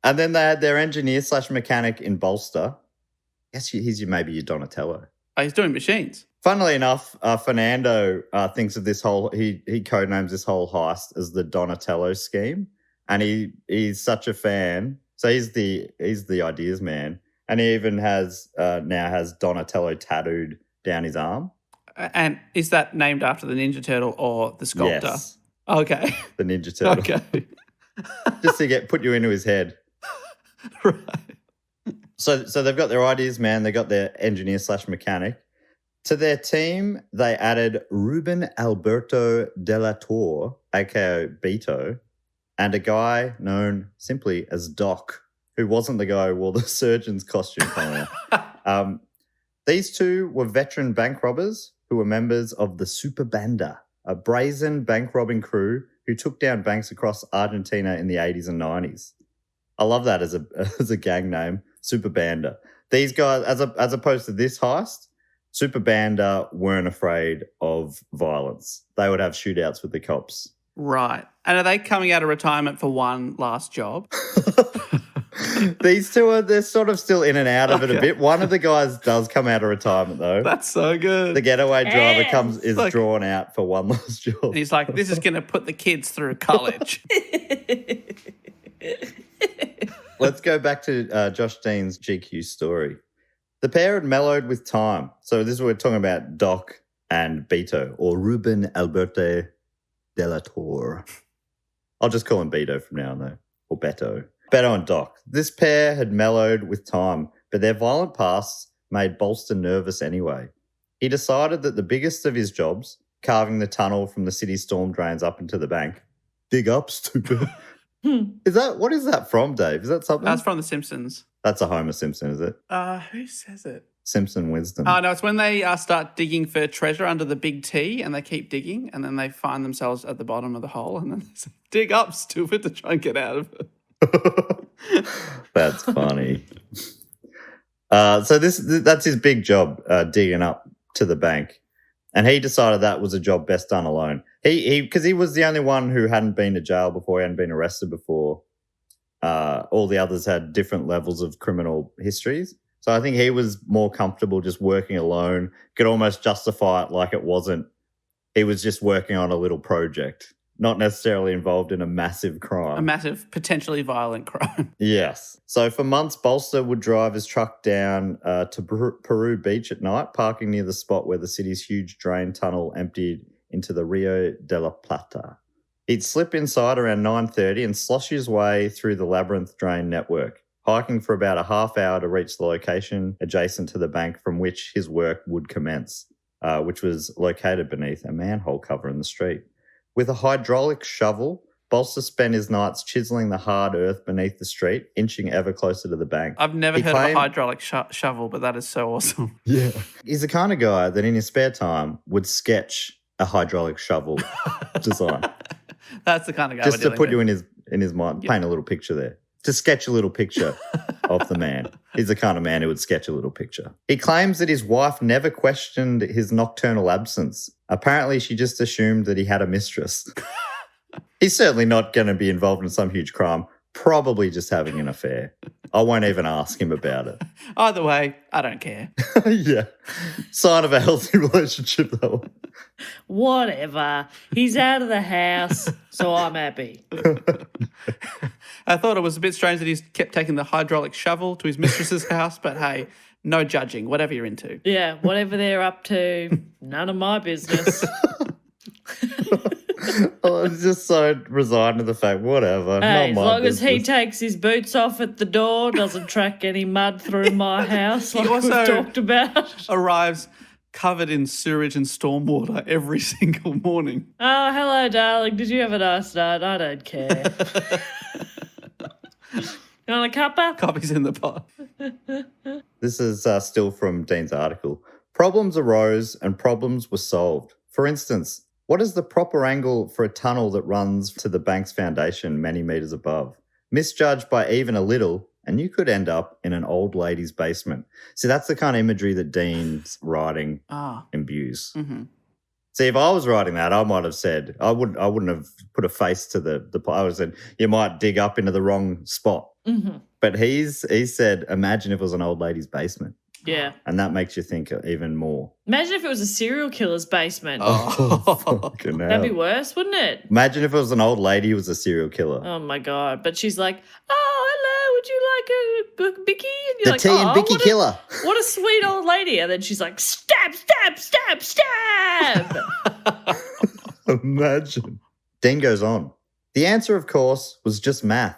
And then they had their engineer / mechanic in Bolster. I guess he's maybe your Donatello. Oh, he's doing machines. Funnily enough, Fernando thinks of this whole, he codenames this whole heist as the Donatello scheme. And he's such a fan. So he's the ideas man. And he even has Donatello tattooed down his arm. And is that named after the Ninja Turtle or the sculptor? Yes. Okay. The Ninja Turtle. Okay. Just to put you into his head. Right. So they've got their ideas man, they got their engineer / mechanic. To their team, they added Ruben Alberto de la Torre, aka Beto, and a guy known simply as Doc, who wasn't the guy who wore the surgeon's costume. These two were veteran bank robbers who were members of the Super Banda, a brazen bank robbing crew who took down banks across Argentina in the 80s and 90s. I love that as a gang name, Super Banda. These guys, as opposed to this heist, Super Banda weren't afraid of violence. They would have shootouts with the cops. Right. And are they coming out of retirement for one last job? These two they're sort of still in and out of it a bit. One of the guys does come out of retirement though. That's so good. The getaway driver is drawn out for one last job. He's like, this is going to put the kids through college. Let's go back to Josh Dean's GQ story. The pair had mellowed with time. So this is what we're talking about, Doc and Beto, or Ruben Alberto de la Torre. I'll just call him Beto from now on though, or Beto. Beto and Doc. This pair had mellowed with time, but their violent pasts made Bolster nervous anyway. He decided that the biggest of his jobs, carving the tunnel from the city storm drains up into the bank, dig up, stupid. What is that from, Dave? Is that something? That's from The Simpsons. That's a Homer Simpson, is it? Who says it? Simpson wisdom. Oh, no, it's when they start digging for treasure under the big T and they keep digging and then they find themselves at the bottom of the hole and then they say, dig up, stupid, to try and get out of it. That's funny. So that's his big job, digging up to the bank. And he decided that was a job best done alone. Because he was the only one who hadn't been to jail before, he hadn't been arrested before. All the others had different levels of criminal histories. So I think he was more comfortable just working alone, could almost justify it like it wasn't. He was just working on a little project, not necessarily involved in a massive crime. A massive, potentially violent crime. Yes. So for months, Bolster would drive his truck down to Peru Beach at night, parking near the spot where the city's huge drain tunnel emptied into the Rio de la Plata. He'd slip inside around 9:30 and slosh his way through the labyrinth drain network, hiking for about a half hour to reach the location adjacent to the bank from which his work would commence, which was located beneath a manhole cover in the street. With a hydraulic shovel, Bolster spent his nights chiseling the hard earth beneath the street, inching ever closer to the bank. I've never heard of a hydraulic shovel, but that is so awesome. Yeah. He's the kind of guy that in his spare time would sketch a hydraulic shovel design. That's the kind of guy just to put you in his mind, paint a little picture there. To sketch a little picture of the man. He's the kind of man who would sketch a little picture. He claims that his wife never questioned his nocturnal absence. Apparently, she just assumed that he had a mistress. He's certainly not going to be involved in some huge crime, probably just having an affair. I won't even ask him about it. Either way, I don't care. Yeah. Sign of a healthy relationship, though. Whatever. He's out of the house, so I'm happy. I thought it was a bit strange that he kept taking the hydraulic shovel to his mistress's house, but hey, no judging, whatever you're into. Yeah, whatever they're up to, none of my business. I was just so resigned to the fact, whatever. Hey, not as my long business. as he takes his boots off at the door, doesn't track any mud through my house like also we've talked about. Arrives covered in sewage and stormwater every single morning. Oh, hello, darling. Did you have a nice night? I don't care. You want a cuppa? Coffee's in the pot. This is still from Dean's article. Problems arose and problems were solved. For instance, what is the proper angle for a tunnel that runs to the bank's foundation many meters above? Misjudged by even a little, and you could end up in an old lady's basement. See, that's the kind of imagery that Dean's writing imbues. Mm-hmm. See, if I was writing that, I might have said, I wouldn't have put a face to the I would have said, you might dig up into the wrong spot. Mm-hmm. But he said, imagine if it was an old lady's basement. Yeah. And that makes you think even more. Imagine if it was a serial killer's basement. Fucking hell. That'd be worse, wouldn't it? Imagine if it was an old lady who was a serial killer. Oh, my God. But she's like, oh, hello, would you like a bicky? And you're The tea and bicky killer. What a sweet old lady. And then she's like, stab, stab, stab, stab. Imagine. Dean goes on. The answer, of course, was just math.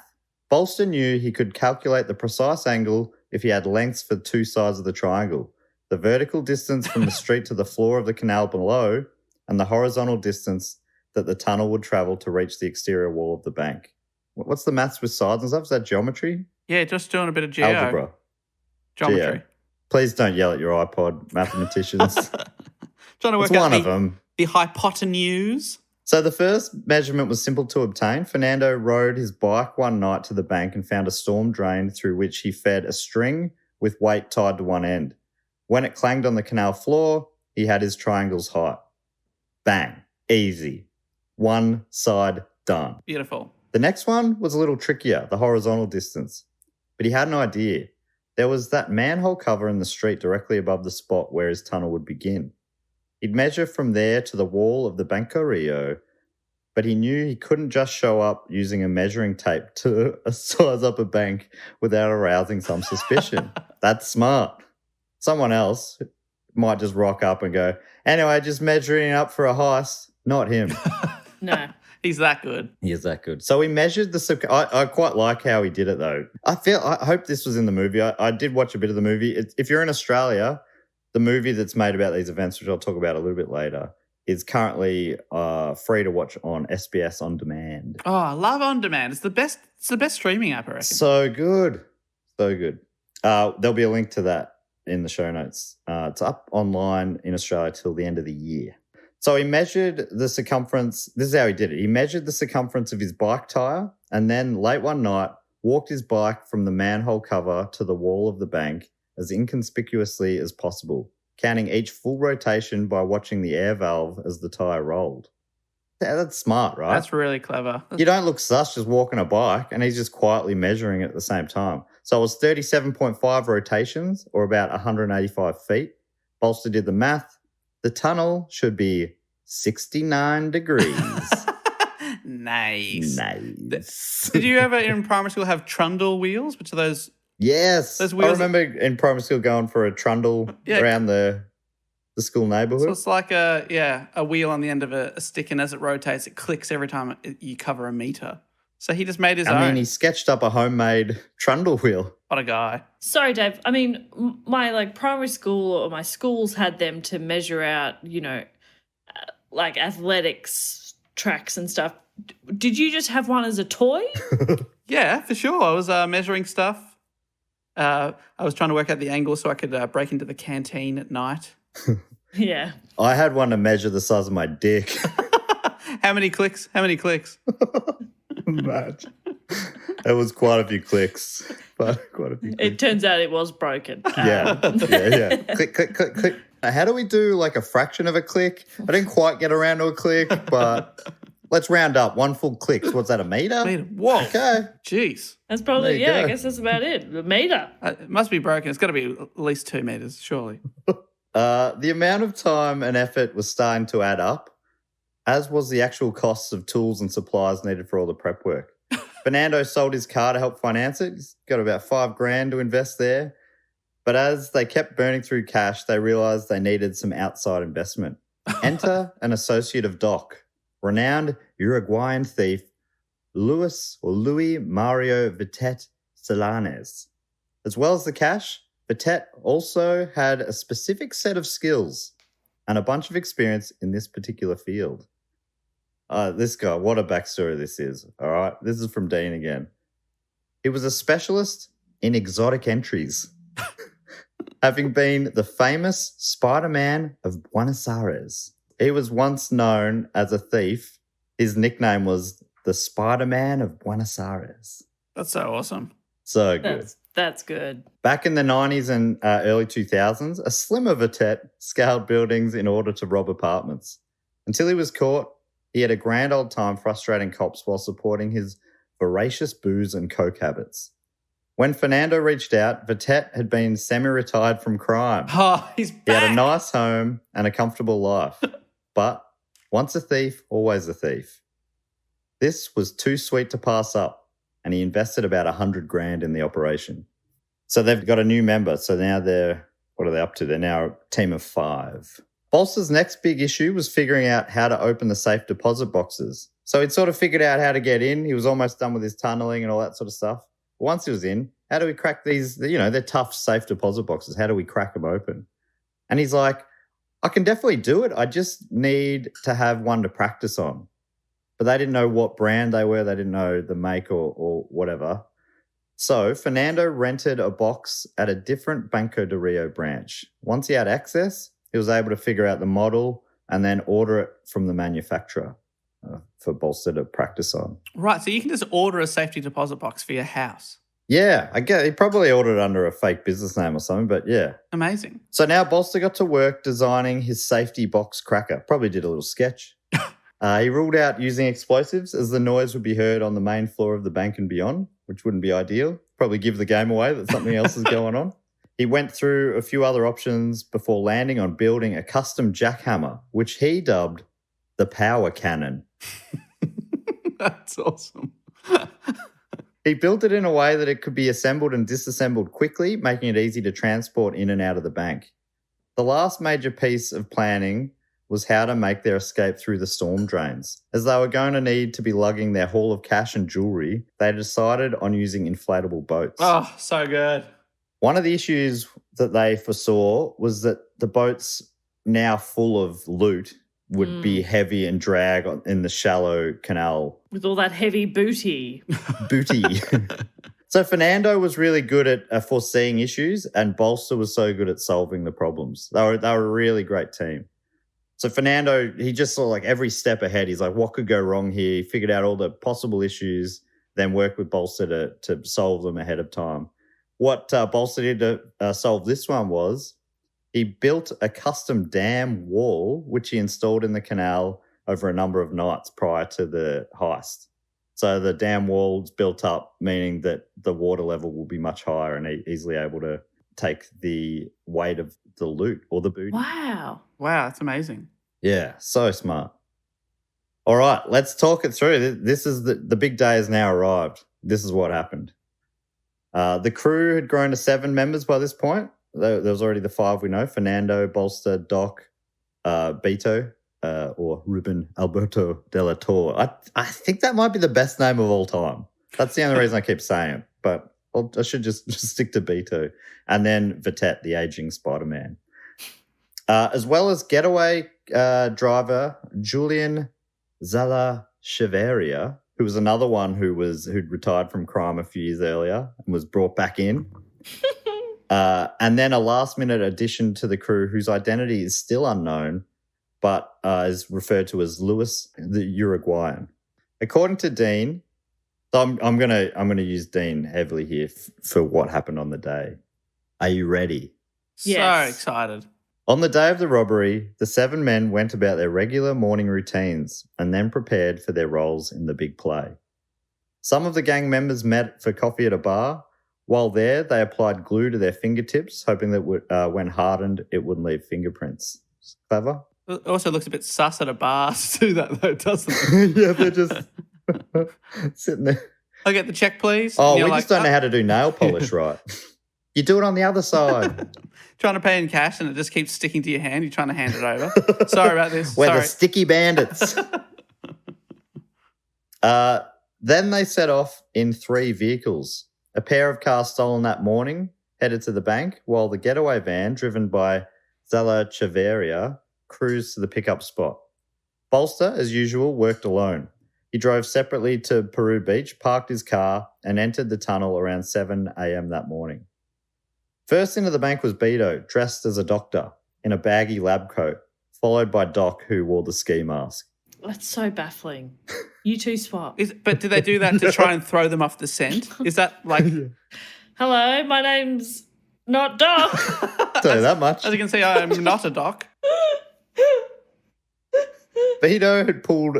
Bolster knew he could calculate the precise angle if he had lengths for two sides of the triangle, the vertical distance from the street to the floor of the canal below, and the horizontal distance that the tunnel would travel to reach the exterior wall of the bank. What's the maths with sides and stuff? Is that geometry? Yeah, just doing a bit of geo. Algebra. Geometry. Geo. Please don't yell at your iPod, mathematicians. Trying to work It's out one of them. The hypotenuse. So the first measurement was simple to obtain. Fernando rode his bike one night to the bank and found a storm drain through which he fed a string with weight tied to one end. When it clanged on the canal floor, he had his triangle's height. Bang. Easy. One side done. Beautiful. The next one was a little trickier, the horizontal distance. But he had an idea. There was that manhole cover in the street directly above the spot where his tunnel would begin. He'd measure from there to the wall of the Banco Rio, but he knew he couldn't just show up using a measuring tape to size up a bank without arousing some suspicion. That's smart. Someone else might just rock up and go, anyway, just measuring up for a heist. Not him. No. He's that good. He is that good. So he measured the... I quite like how he did it, though. I hope this was in the movie. I did watch a bit of the movie. If you're in Australia... The movie that's made about these events, which I'll talk about a little bit later, is currently free to watch on SBS On Demand. Oh, I love On Demand. It's the best streaming app, I reckon. So good. So good. There'll be a link to that in the show notes. It's up online in Australia till the end of the year. So he measured the circumference. This is how he did it. He measured the circumference of his bike tire and then late one night walked his bike from the manhole cover to the wall of the bank as inconspicuously as possible, counting each full rotation by watching the air valve as the tire rolled. Yeah, that's smart, right? That's really clever. You don't look sus just walking a bike, and he's just quietly measuring it at the same time. So it was 37.5 rotations, or about 185 feet. Bolster did the math. The tunnel should be 69 degrees. Nice. Nice. Did you ever in primary school have trundle wheels, which are those... Yes. Those I wheels remember in primary school going for a trundle around the school neighbourhood. So it's like a wheel on the end of a stick, and as it rotates, it clicks every time you cover a meter. So he just made his own. I mean, he sketched up a homemade trundle wheel. What a guy. Sorry, Dave. I mean, my primary school or my schools had them to measure out, like athletics tracks and stuff. Did you just have one as a toy? Yeah, for sure. I was measuring stuff. I was trying to work out the angle so I could break into the canteen at night. Yeah. I had one to measure the size of my dick. How many clicks? Match. It was quite a few clicks. But quite a few clicks. It turns out it was broken. Yeah. Click, click, click, click. Now, how do we do like a fraction of a click? I didn't quite get around to a click, but let's round up. One full click. So what's that, a meter? Whoa. Okay. Jeez. That's probably, There you I go. guess that's about it. The meter. It must be broken. It's got to be at least 2 meters, surely. The amount of time and effort was starting to add up, as was the actual costs of tools and supplies needed for all the prep work. Fernando sold his car to help finance it. He's got about $5,000 to invest there. But as they kept burning through cash, they realized they needed some outside investment. Enter an associate of Doc, renowned Uruguayan thief, Luis Mario Vitet Solanes. As well as the cash, Vitet also had a specific set of skills. and a bunch of experience in this particular field. This guy, what a backstory this is. All right. This is from Dean again. He was a specialist in exotic entries, having been the famous Spider-Man of Buenos Aires. He was once known as a thief. His nickname was the Spider-Man of Buenos Aires. That's so awesome. So good. That's good. Back in the 90s and early 2000s, a slimmer Vitet scaled buildings in order to rob apartments. Until he was caught, he had a grand old time frustrating cops while supporting his voracious booze and coke habits. When Fernando reached out, Vitet had been semi-retired from crime. Oh, he's back. He had a nice home and a comfortable life. But once a thief, always a thief. This was too sweet to pass up, and he invested about $100,000 in the operation. So they've got a new member. So now what are they up to? They're now a team of 5. Bolster's next big issue was figuring out how to open the safe deposit boxes. So he'd sort of figured out how to get in. He was almost done with his tunneling and all that sort of stuff. Once he was in, how do we crack these, they're tough safe deposit boxes. How do we crack them open? And he's like, I can definitely do it. I just need to have one to practice on. But they didn't know what brand they were. They didn't know the make or whatever. So Fernando rented a box at a different Banco Rio branch. Once he had access, he was able to figure out the model and then order it from the manufacturer for Bolster to practice on. Right, so you can just order a safety deposit box for your house. Yeah, I get. He probably ordered it under a fake business name or something, but yeah. Amazing. So now Bolster got to work designing his safety box cracker. Probably did a little sketch. He ruled out using explosives as the noise would be heard on the main floor of the bank and beyond, which wouldn't be ideal. Probably give the game away that something else is going on. He went through a few other options before landing on building a custom jackhammer, which he dubbed the power cannon. That's awesome. He built it in a way that it could be assembled and disassembled quickly, making it easy to transport in and out of the bank. The last major piece of planning was how to make their escape through the storm drains. As they were going to need to be lugging their haul of cash and jewelry, they decided on using inflatable boats. Oh, so good. One of the issues that they foresaw was that the boats, now full of loot, would be heavy and drag in the shallow canal. With all that heavy booty. So Fernando was really good at foreseeing issues, and Bolster was so good at solving the problems. They were a really great team. So Fernando, he just saw like every step ahead. He's like, what could go wrong here? He figured out all the possible issues, then worked with Bolster to solve them ahead of time. What Bolster did to solve this one was he built a custom dam wall, which he installed in the canal over a number of nights prior to the heist. So the dam wall's built up, meaning that the water level will be much higher and easily able to take the weight of the loot or the booty. Wow. Wow, that's amazing. Yeah, so smart. All right, let's talk it through. This is the big day has now arrived. This is what happened. The crew had grown to 7 members by this point. There was already the 5 we know: Fernando, Bolster, Doc, Beto, or Ruben Alberto de la Torre. I think that might be the best name of all time. That's the only reason I keep saying it, but I should just stick to Beto. And then Vitet, the aging Spider-Man. As well as getaway driver Julian Zala Cheveria, who was another one who'd retired from crime a few years earlier and was brought back in. And then a last-minute addition to the crew whose identity is still unknown, but is referred to as Luis the Uruguayan. According to Dean, so I'm gonna use Dean heavily here for what happened on the day. Are you ready? Yes. So excited. On the day of the robbery, the 7 men went about their regular morning routines and then prepared for their roles in the big play. Some of the gang members met for coffee at a bar. While there, they applied glue to their fingertips, hoping that when hardened, it wouldn't leave fingerprints. Clever? It also looks a bit sus at a bar to do that, though, doesn't it? Yeah, they're just sitting there. I'll get the check, please. Oh, And we you're just don't know how to do nail polish right. You do it on the other side. Trying to pay in cash and it just keeps sticking to your hand. You're trying to hand it over. Sorry about this. We're Sorry. the sticky bandits. Then they set off in 3 vehicles. A pair of cars stolen that morning headed to the bank, while the getaway van, driven by Zala Cheveria, cruised to the pickup spot. Bolster, as usual, worked alone. He drove separately to Peru Beach, parked his car, and entered the tunnel around 7 a.m. that morning. First into the bank was Beto, dressed as a doctor, in a baggy lab coat, followed by Doc, who wore the ski mask. That's so baffling. You two swap. But do they do that to try and throw them off the scent? Is that like... Hello, my name's not Doc. Tell you that much. As you can see, I am not a doc. Beto had pulled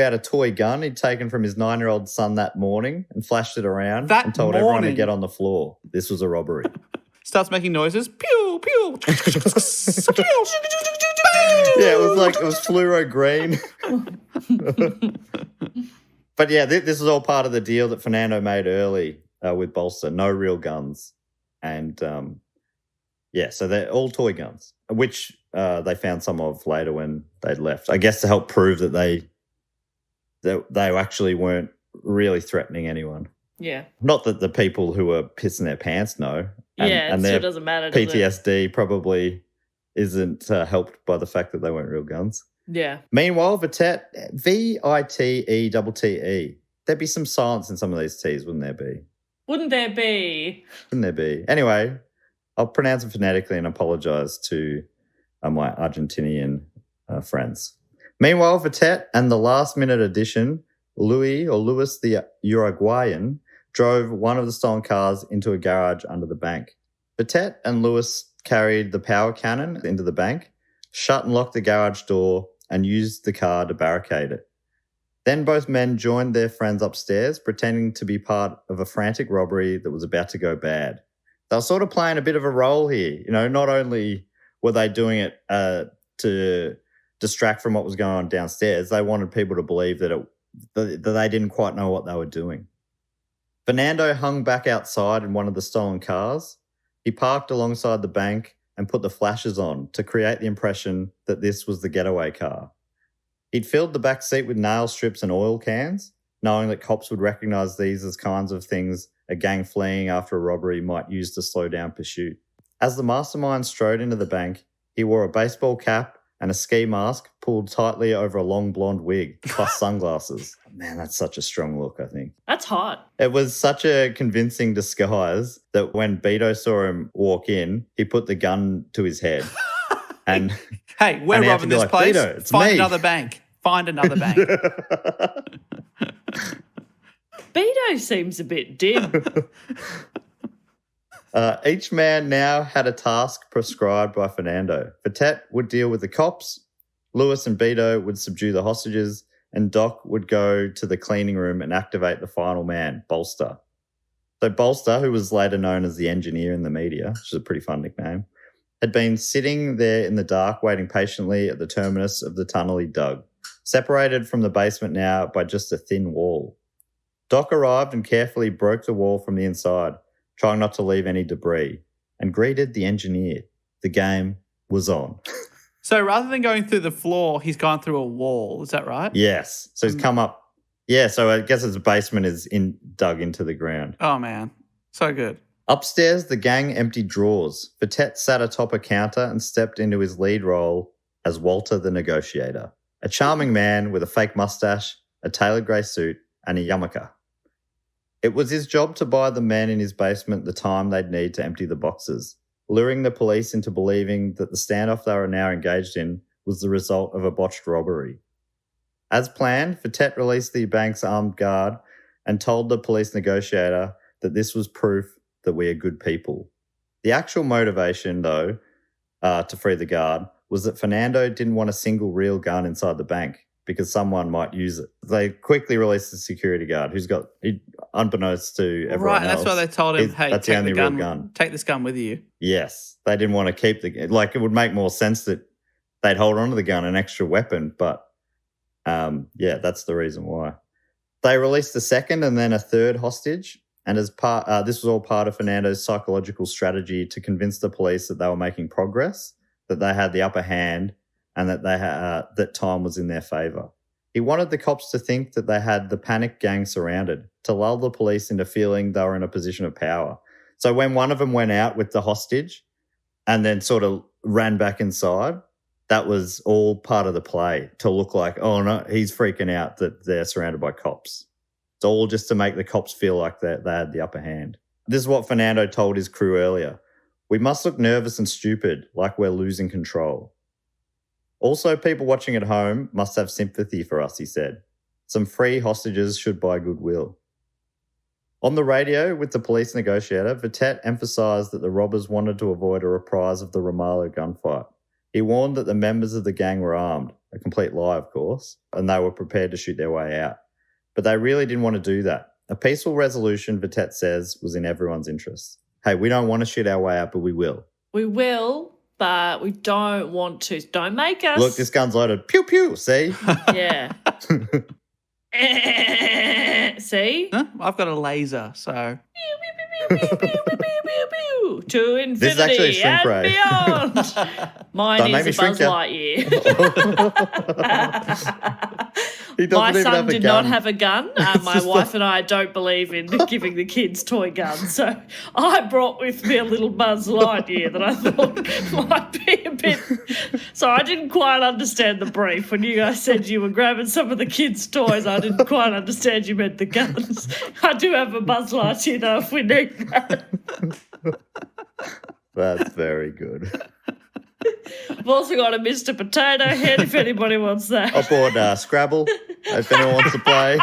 out a toy gun he'd taken from his 9-year-old son that morning and flashed it around and told everyone to get on the floor. This was a robbery. Starts making noises. Pew, pew. Yeah, it was fluoro green. But yeah, this is all part of the deal that Fernando made early with Bolster. No real guns. And so they're all toy guns, which they found some of later when they'd left. I guess to help prove that they actually weren't really threatening anyone. Yeah. Not that the people who were pissing their pants know. And their it doesn't matter. Does PTSD probably isn't helped by the fact that they weren't real guns. Yeah. Meanwhile, Vitette, Vitette, there'd be some silence in some of these T's, wouldn't there be? Wouldn't there be? Wouldn't there be? Anyway, I'll pronounce it phonetically and apologise to my Argentinian friends. Meanwhile, Vitette and the last-minute addition, Luis the Uruguayan, drove one of the stolen cars into a garage under the bank. Vitette and Luis carried the power cannon into the bank, shut and locked the garage door, and used the car to barricade it. Then both men joined their friends upstairs, pretending to be part of a frantic robbery that was about to go bad. They were sort of playing a bit of a role here. You know, not only were they doing it to distract from what was going on downstairs, they wanted people to believe that they didn't quite know what they were doing. Fernando hung back outside in one of the stolen cars. He parked alongside the bank and put the flashes on to create the impression that this was the getaway car. He'd filled the back seat with nail strips and oil cans, knowing that cops would recognise these as kinds of things a gang fleeing after a robbery might use to slow down pursuit. As the mastermind strode into the bank, he wore a baseball cap and a ski mask pulled tightly over a long blonde wig, plus sunglasses. Man, that's such a strong look, I think. That's hot. It was such a convincing disguise that when Beto saw him walk in, he put the gun to his head. And hey, we're robbing this place. Beto, Find another bank. Find another bank. Beto seems a bit dim. Each man now had a task prescribed by Fernando. Vitette would deal with the cops, Luis and Beto would subdue the hostages, and Doc would go to the cleaning room and activate the final man, Bolster. So Bolster, who was later known as the engineer in the media, which is a pretty fun nickname, had been sitting there in the dark waiting patiently at the terminus of the tunnel he dug, separated from the basement now by just a thin wall. Doc arrived and carefully broke the wall from the inside, trying not to leave any debris, and greeted the engineer. The game was on. So rather than going through the floor, he's gone through a wall. Is that right? Yes. So he's come up. Yeah, so I guess his basement is dug into the ground. Oh, man. So good. Upstairs, the gang emptied drawers. Vitette sat atop a counter and stepped into his lead role as Walter the Negotiator, a charming man with a fake mustache, a tailored grey suit, and a yarmulke. It was his job to buy the men in his basement the time they'd need to empty the boxes, luring the police into believing that the standoff they were now engaged in was the result of a botched robbery. As planned, Vitette released the bank's armed guard and told the police negotiator that this was proof that we are good people. The actual motivation, though, to free the guard was that Fernando didn't want a single real gun inside the bank because someone might use it. They quickly released the security guard unbeknownst to everyone else. Right, that's why they told him, hey, that's take the only the gun, real gun. Take this gun with you. Yes, they didn't want to keep it would make more sense that they'd hold on to the gun, an extra weapon, but that's the reason why. They released the second and then a third hostage, and as part, this was all part of Fernando's psychological strategy to convince the police that they were making progress, that they had the upper hand, and that that time was in their favour. He wanted the cops to think that they had the panic gang surrounded, to lull the police into feeling they were in a position of power. So when one of them went out with the hostage and then sort of ran back inside, that was all part of the play to look like, oh, no, he's freaking out that they're surrounded by cops. It's all just to make the cops feel like they had the upper hand. This is what Fernando told his crew earlier. We must look nervous and stupid, like we're losing control. Also, people watching at home must have sympathy for us, he said. Some free hostages should buy goodwill. On the radio with the police negotiator, Vitet emphasised that the robbers wanted to avoid a reprise of the Ramalho gunfight. He warned that the members of the gang were armed, a complete lie, of course, and they were prepared to shoot their way out. But they really didn't want to do that. A peaceful resolution, Vitet says, was in everyone's interest. Hey, we don't want to shoot our way out, but we will. We will, but we don't want to. Don't make us. Look, this gun's loaded. Pew, pew, see? Yeah. See? Huh? I've got a laser, so... To infinity This is actually a shrink and ray. beyond. Mine Don't make is me a Buzz shrink ya. Lightyear. He doesn't My even son have a did gun. not have a gun. My wife and I don't believe in giving the kids toy guns. So I brought with me a little Buzz Lightyear that I thought might be a bit... So I didn't quite understand the brief. When you guys said you were grabbing some of the kids' toys, I didn't quite understand you meant the guns. I do have a Buzz Lightyear though if we need that. That's very good. I've also got a Mr. Potato Head if anybody wants that. I bought Scrabble, if anyone wants to play.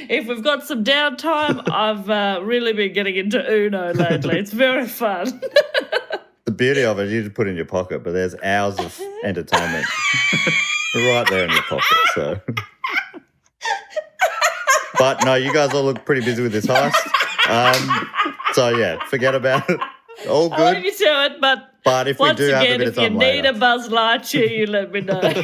If we've got some downtime, I've really been getting into Uno lately. It's very fun. The beauty of it, you just put it in your pocket, but there's hours of entertainment right there in your pocket. So, but no, you guys all look pretty busy with this heist. So yeah, forget about it. All I'll good. leave you to it, but But if we once do have a again, bit if of you time need later. a Buzz Lightyear, you let me know.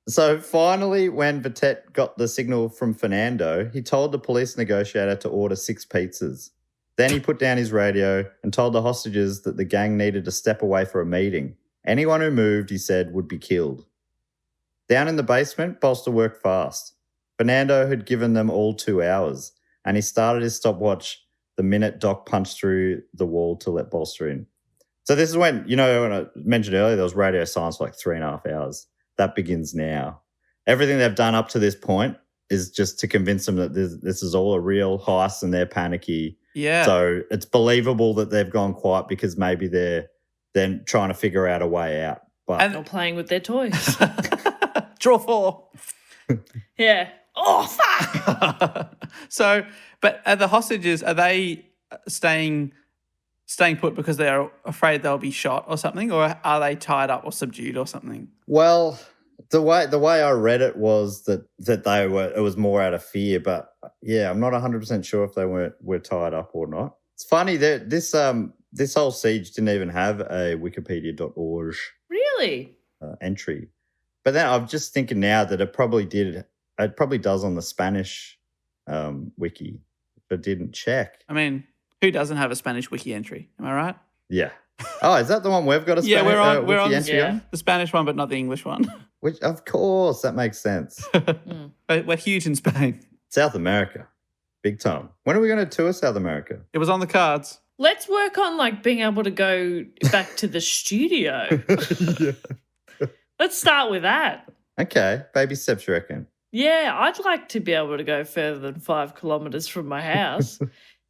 So finally, when Vitet got the signal from Fernando, he told the police negotiator to order 6 pizzas. Then he put down his radio and told the hostages that the gang needed to step away for a meeting. Anyone who moved, he said, would be killed. Down in the basement, Bolster worked fast. Fernando had given them all 2 hours, and he started his stopwatch the minute Doc punched through the wall to let Bolster in. So this is when, when I mentioned earlier, there was radio silence for like 3.5 hours. That begins now. Everything they've done up to this point is just to convince them that this is all a real heist and they're panicky. Yeah. So it's believable that they've gone quiet because maybe they're trying to figure out a way out. But Or playing with their toys. Draw 4. Yeah. Oh, fuck! So, but are the hostages, are they staying put because they're afraid they'll be shot or something, or are they tied up or subdued or something? well, the way I read it was that they were, it was more out of fear, but yeah, I'm not 100% sure if they were tied up or not. It's funny that this whole siege didn't even have a wikipedia.org Really? entry. But then I'm just thinking now that it probably does on the Spanish wiki, but didn't check. I mean, who doesn't have a Spanish wiki entry? Am I right? Yeah. Oh, is that the one we've got a Spanish Yeah, we're on wiki the, entry on? the Spanish one, but not the English one. Which, of course, that makes sense. We're huge in Spain. South America, big time. When are we going to tour South America? It was on the cards. Let's work on being able to go back to the studio. Yeah. Let's start with that. Okay, baby steps, you reckon? Yeah, I'd like to be able to go further than 5 kilometres from my house.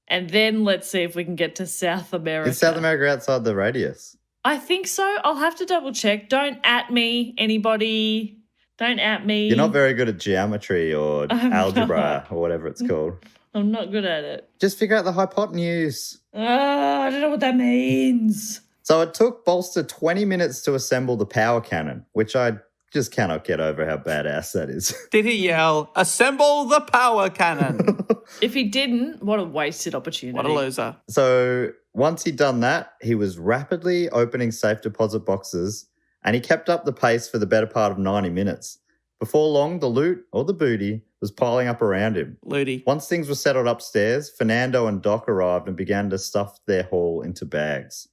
And then let's see if we can get to South America. Is South America outside the radius? I think so. I'll have to double check. Don't at me, anybody. Don't at me. You're not very good at geometry or I'm algebra or whatever it's called. I'm not good at it. Just figure out the hypotenuse. I don't know what that means. So it took Bolster 20 minutes to assemble the power cannon, which I just cannot get over how badass that is. Did he yell, "Assemble the power cannon"? If he didn't, what a wasted opportunity. What a loser. So once he'd done that, he was rapidly opening safe deposit boxes, and he kept up the pace for the better part of 90 minutes. Before long, the loot, or the booty, was piling up around him. Looty. Once things were settled upstairs, Fernando and Doc arrived and began to stuff their haul into bags.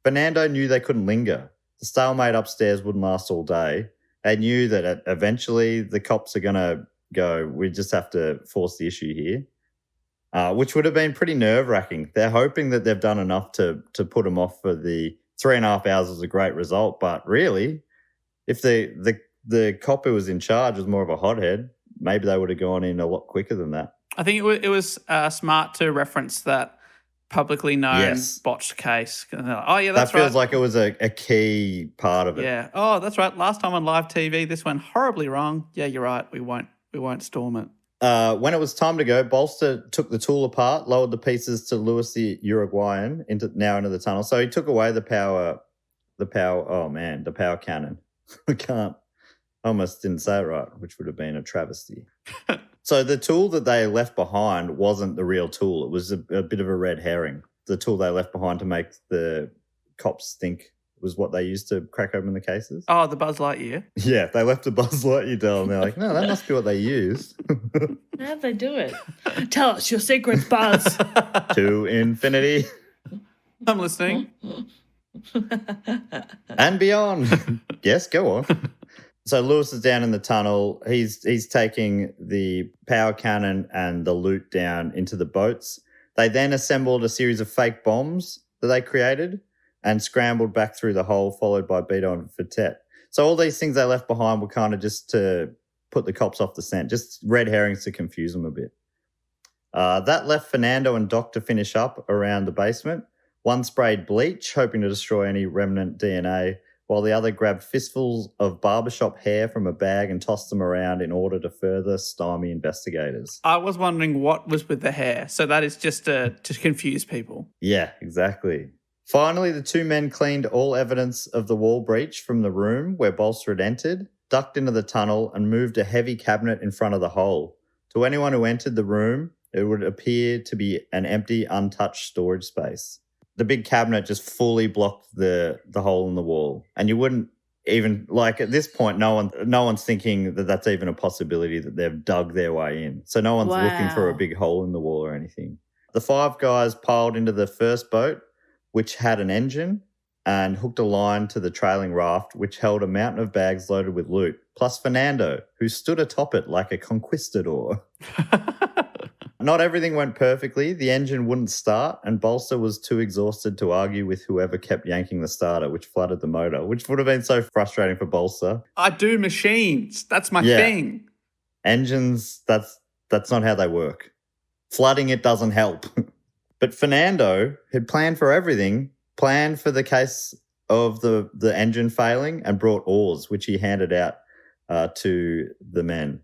Fernando knew they couldn't linger. The stalemate upstairs wouldn't last all day. They knew that eventually the cops are going to go, we just have to force the issue here, which would have been pretty nerve-wracking. They're hoping that they've done enough to put them off for the 3.5 hours was a great result, but really, if the cop who was in charge was more of a hothead, maybe they would have gone in a lot quicker than that. I think it was smart to reference that publicly known botched case. Oh, yeah, that's right. That feels right. like it was a key part of it. Yeah. Oh, that's right. Last time on live TV, this went horribly wrong. Yeah, you're right. We won't storm it. When it was time to go, Bolster took the tool apart, lowered the pieces to Luis the Uruguayan into the tunnel. So he took away the power cannon. I almost didn't say it right, which would have been a travesty. So the tool that they left behind wasn't the real tool. It was a bit of a red herring. The tool they left behind to make the cops think was what they used to crack open the cases. Oh, the Buzz Lightyear? Yeah, they left a Buzz Lightyear doll and they're like, no, that must be what they used. How'd they do it? Tell us your secrets, Buzz. To infinity. I'm listening. And beyond. Yes, go on. So Luis is down in the tunnel. He's taking the power cannon and the loot down into the boats. They then assembled a series of fake bombs that they created and scrambled back through the hole, followed by Beto and Fattet. So all these things they left behind were kind of just to put the cops off the scent, just red herrings to confuse them a bit. That left Fernando and Doc to finish up around the basement. One sprayed bleach, hoping to destroy any remnant DNA, while the other grabbed fistfuls of barbershop hair from a bag and tossed them around in order to further stymie investigators. I was wondering what was with the hair. So that is just to confuse people. Yeah, exactly. Finally, the two men cleaned all evidence of the wall breach from the room where Bolster had entered, ducked into the tunnel, and moved a heavy cabinet in front of the hole. To anyone who entered the room, it would appear to be an empty, untouched storage space. The big cabinet just fully blocked the hole in the wall. And you wouldn't even, like, at this point, no one's thinking that that's even a possibility that they've dug their way in. So no one's looking for a big hole in the wall or anything. The five guys piled into the first boat, which had an engine, and hooked a line to the trailing raft, which held a mountain of bags loaded with loot, plus Fernando, who stood atop it like a conquistador. Not everything went perfectly. The engine wouldn't start, and Bolster was too exhausted to argue with whoever kept yanking the starter, which flooded the motor, which would have been so frustrating for Bolster. I do machines. That's my thing. Engines, that's not how they work. Flooding it doesn't help. But Fernando had planned for everything, planned for the case of the engine failing, and brought oars, which he handed out to the men.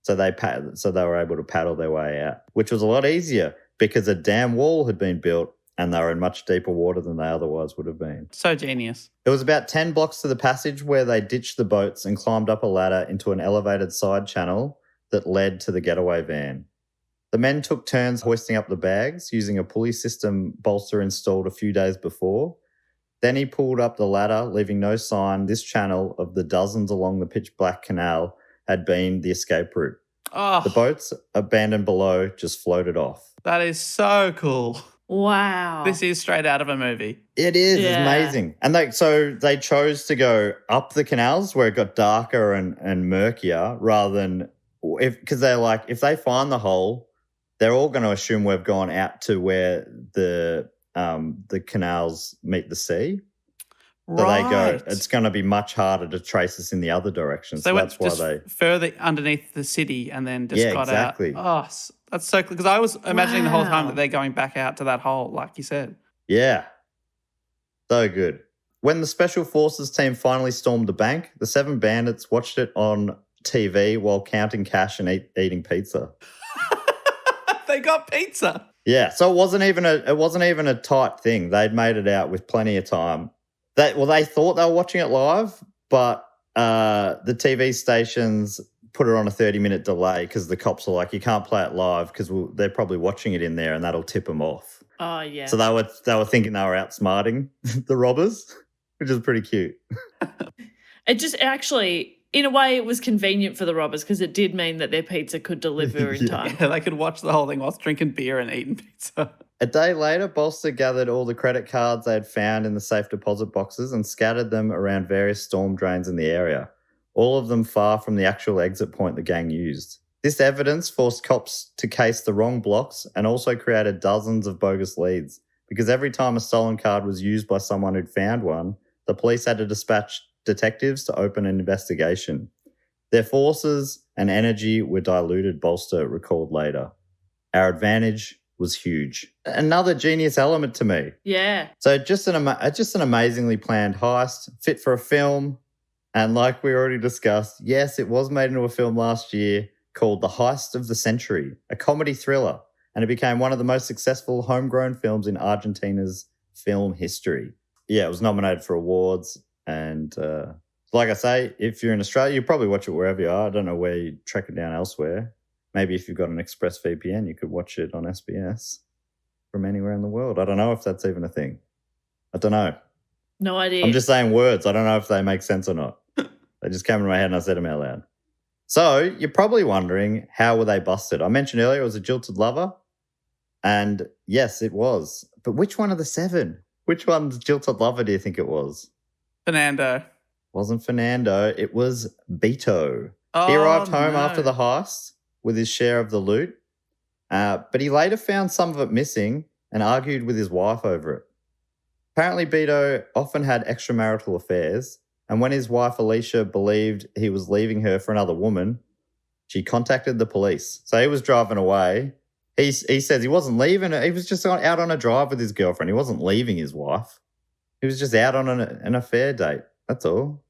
So they were able to paddle their way out, which was a lot easier because a dam wall had been built and they were in much deeper water than they otherwise would have been. So genius. It was about 10 blocks to the passage where they ditched the boats and climbed up a ladder into an elevated side channel that led to the getaway van. The men took turns hoisting up the bags using a pulley system Bolster installed a few days before. Then he pulled up the ladder, leaving no sign this channel of the dozens along the pitch-black canal had been the escape route. Oh, The boats abandoned below just floated off. that is so cool. Wow. This is straight out of a movie. It is. Yeah. It's amazing. And they chose to go up the canals where it got darker and murkier rather than because they're like, if they find the hole, they're all going to assume we've gone out to where the canals meet the sea. So they go, it's going to be much harder to trace us in the other direction. So went that's why just they further underneath the city and then just got exactly. out. Oh, that's so cool. Because I was imagining the whole time that they're going back out to that hole, like you said. Yeah. So good. When the Special Forces team finally stormed the bank, the 7 bandits watched it on TV while counting cash and eating pizza. They got pizza. Yeah, so it wasn't even a tight thing. They'd made it out with plenty of time. They thought they were watching it live, but the TV stations put it on a 30-minute delay because the cops are like, you can't play it live because they're probably watching it in there and that'll tip them off. Oh, yeah. So they were thinking they were outsmarting the robbers, which is pretty cute. It just actually, in a way, it was convenient for the robbers because it did mean that their pizza could deliver in time. Yeah, they could watch the whole thing whilst drinking beer and eating pizza. A day later, Bolster gathered all the credit cards they had found in the safe deposit boxes and scattered them around various storm drains in the area, all of them far from the actual exit point the gang used. This evidence forced cops to case the wrong blocks and also created dozens of bogus leads, because every time a stolen card was used by someone who'd found one, the police had to dispatch detectives to open an investigation. Their forces and energy were diluted, Bolster recalled later. Our advantage was huge. Another genius element to me. Yeah. So just an amazingly planned heist, fit for a film. And like we already discussed, yes, it was made into a film last year called The Heist of the Century, a comedy thriller. And it became one of the most successful homegrown films in Argentina's film history. Yeah, it was nominated for awards. And like I say, if you're in Australia, you probably watch it wherever you are. I don't know where you track it down elsewhere. Maybe if you've got an Express VPN, you could watch it on SBS from anywhere in the world. I don't know if that's even a thing. I don't know. No idea. I'm just saying words. I don't know if they make sense or not. They just came into my head and I said them out loud. So you're probably wondering, how were they busted? I mentioned earlier it was a jilted lover. And yes, it was. But which one of the 7? Which one's jilted lover do you think it was? Fernando. Wasn't Fernando. It was Beto. Oh, He arrived home no. after the heist with his share of the loot. But he later found some of it missing and argued with his wife over it. Apparently, Beto often had extramarital affairs, and when his wife Alicia believed he was leaving her for another woman, she contacted the police. So he was driving away. He says he wasn't leaving her. He was just out on a drive with his girlfriend. He wasn't leaving his wife. He was just out on an affair date. That's all.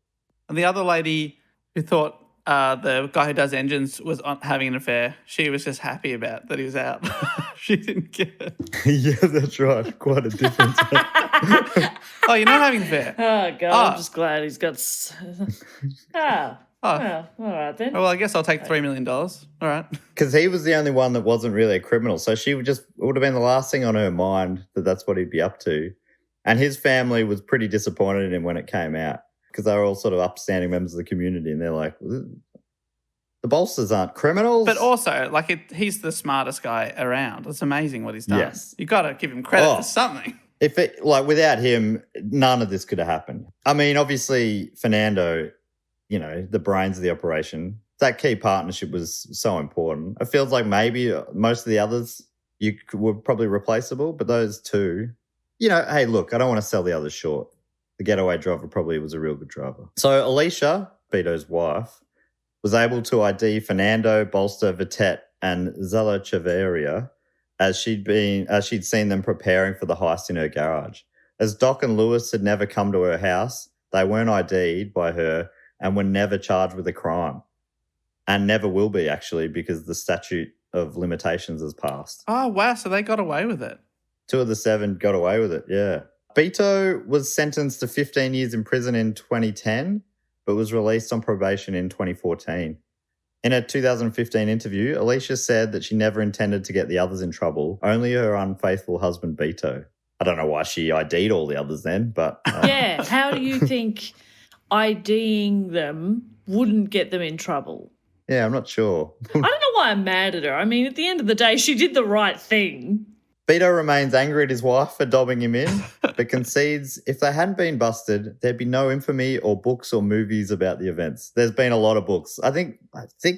And the other lady who thought the guy who does engines was having an affair, she was just happy about that he was out. She didn't care. Yeah, that's right. Quite a difference. Oh, you're not having an affair? Oh, God, Ah. I'm just glad he's got... Well, all right then. Oh, well, I guess I'll take $3 million. All right. Because he was the only one that wasn't really a criminal. So it would have been the last thing on her mind that's what he'd be up to. And his family was pretty disappointed in him when it came out because they were all sort of upstanding members of the community. And they're like, the Bolsters aren't criminals. But also, he's the smartest guy around. It's amazing what he's done. Yes. You got to give him credit for something. Without him, none of this could have happened. I mean, obviously, Fernando, the brains of the operation, that key partnership was so important. It feels like maybe most of the others were probably replaceable, but those two, hey, look, I don't want to sell the others short. The getaway driver probably was a real good driver. So Alicia, Beto's wife, was able to ID Fernando, Bolster, Vitet, and Zella Chavarria as she'd seen them preparing for the heist in her garage. As Doc and Lewis had never come to her house, they weren't ID'd by her and were never charged with a crime. And never will be, actually, because the statute of limitations has passed. Oh, wow. So they got away with it. 2 of the 7 got away with it, yeah. Beto was sentenced to 15 years in prison in 2010, but was released on probation in 2014. In a 2015 interview, Alicia said that she never intended to get the others in trouble, only her unfaithful husband Beto. I don't know why she ID'd all the others then, but... Yeah, how do you think IDing them wouldn't get them in trouble? Yeah, I'm not sure. I don't know why I'm mad at her. I mean, at the end of the day, she did the right thing. Beto remains angry at his wife for dobbing him in, but concedes if they hadn't been busted, there'd be no infamy or books or movies about the events. There's been a lot of books. I think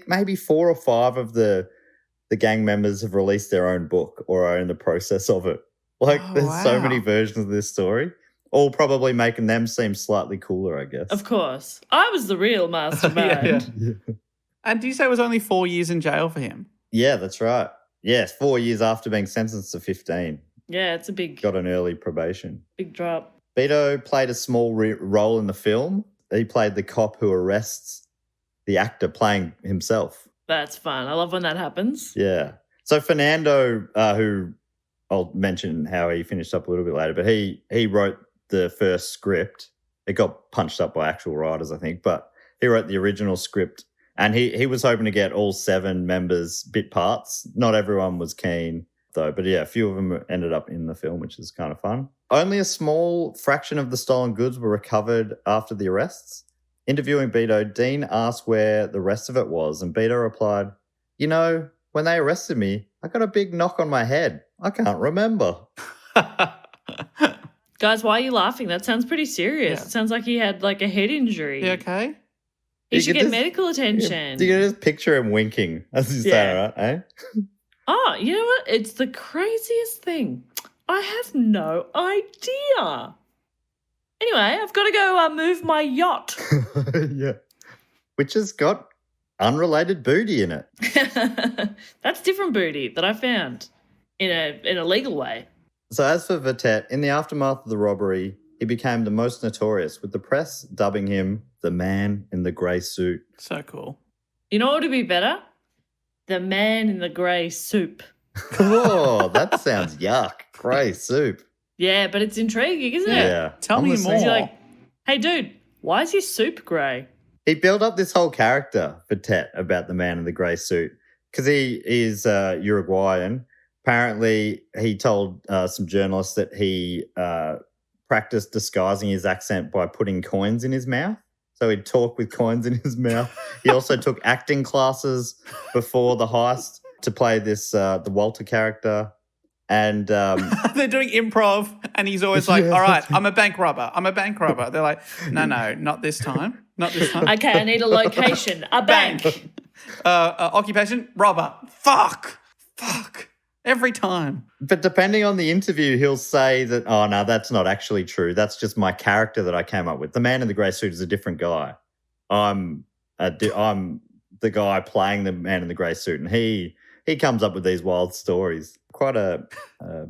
maybe 4 or 5 of the gang members have released their own book or are in the process of it. There's so many versions of this story, all probably making them seem slightly cooler, I guess. Of course. I was the real mastermind. Yeah. And do you say it was only 4 years in jail for him? Yeah, that's right. Yes, 4 years after being sentenced to 15. Yeah, it's a big... Got an early probation. Big drop. Beto played a small role in the film. He played the cop who arrests the actor playing himself. That's fun. I love when that happens. Yeah. So Fernando, who I'll mention how he finished up a little bit later, but he wrote the first script. It got punched up by actual writers, I think, but he wrote the original script. And he was hoping to get all 7 members bit parts. Not everyone was keen, though. But yeah, a few of them ended up in the film, which is kind of fun. Only a small fraction of the stolen goods were recovered after the arrests. Interviewing Beto, Dean asked where the rest of it was. And Beto replied, when they arrested me, I got a big knock on my head. I can't remember. Guys, why are you laughing? That sounds pretty serious. Yeah. It sounds like he had a head injury. You okay? He You should could get just- medical attention. You can just picture him winking as he's saying, right? Eh? Oh, you know what? It's the craziest thing. I have no idea. Anyway, I've got to go move my yacht. Yeah. Which has got unrelated booty in it. That's different booty that I found in a legal way. So as for Vitette, in the aftermath of the robbery, he became the most notorious, with the press dubbing him the man in the grey suit. So cool. You know what would be better? The man in the grey soup. Oh, that sounds yuck. Grey soup. Yeah, but it's intriguing, isn't it? Yeah. Tell me listening. more. You're like, hey, dude, why is your soup grey? He built up this whole character, Vitette, about the man in the grey suit, because he is Uruguayan. Apparently, he told some journalists that he practiced disguising his accent by putting coins in his mouth. So he'd talk with coins in his mouth. He also took acting classes before the heist to play this the Walter character. And they're doing improv, and he's always like, all right, I'm a bank robber. I'm a bank robber. They're like, no, not this time. Not this time. Okay, I need a location. A bank. Occupation, robber. Fuck. Every time. But depending on the interview, he'll say that, oh, no, that's not actually true. That's just my character that I came up with. The man in the grey suit is a different guy. I'm the guy playing the man in the grey suit, and he comes up with these wild stories. Quite a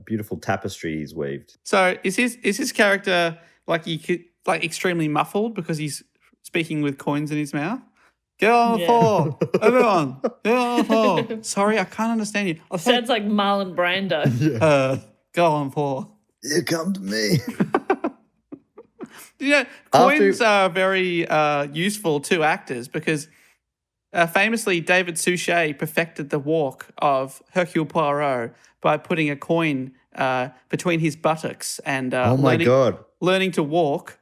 beautiful tapestry he's weaved. So is his character extremely muffled because he's speaking with coins in his mouth? Get on the floor, everyone. Get on the floor. Sorry, I can't understand you. Sounds like Marlon Brando. Go on the floor. You come to me. Coins are very useful to actors because famously David Suchet perfected the walk of Hercule Poirot by putting a coin between his buttocks and learning to walk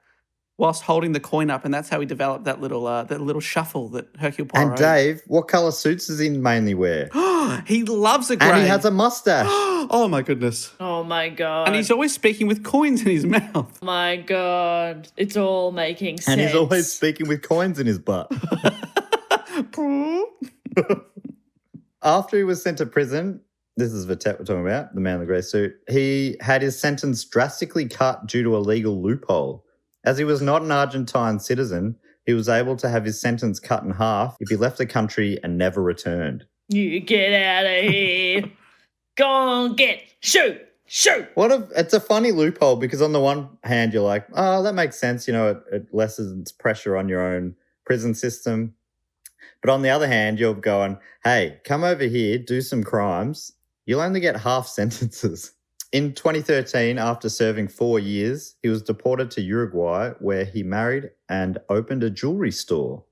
whilst holding the coin up, and that's how he developed that little shuffle that Hercule Poirot. And Dave, what colour suits does he mainly wear? He loves a grey. And he has a mustache. Oh my goodness. Oh my God. And he's always speaking with coins in his mouth. Oh my God. It's all making sense. And he's always speaking with coins in his butt. After he was sent to prison, this is Vitette we're talking about, the man in the grey suit, he had his sentence drastically cut due to a legal loophole. As he was not an Argentine citizen, he was able to have his sentence cut in half if he left the country and never returned. You get out of here. Go on, shoot. It's a funny loophole because on the one hand, you're like, oh, that makes sense. You know, it lessens pressure on your own prison system. But on the other hand, you're going, hey, come over here, do some crimes. You'll only get half sentences. In 2013, after serving 4 years, he was deported to Uruguay, where he married and opened a jewelry store.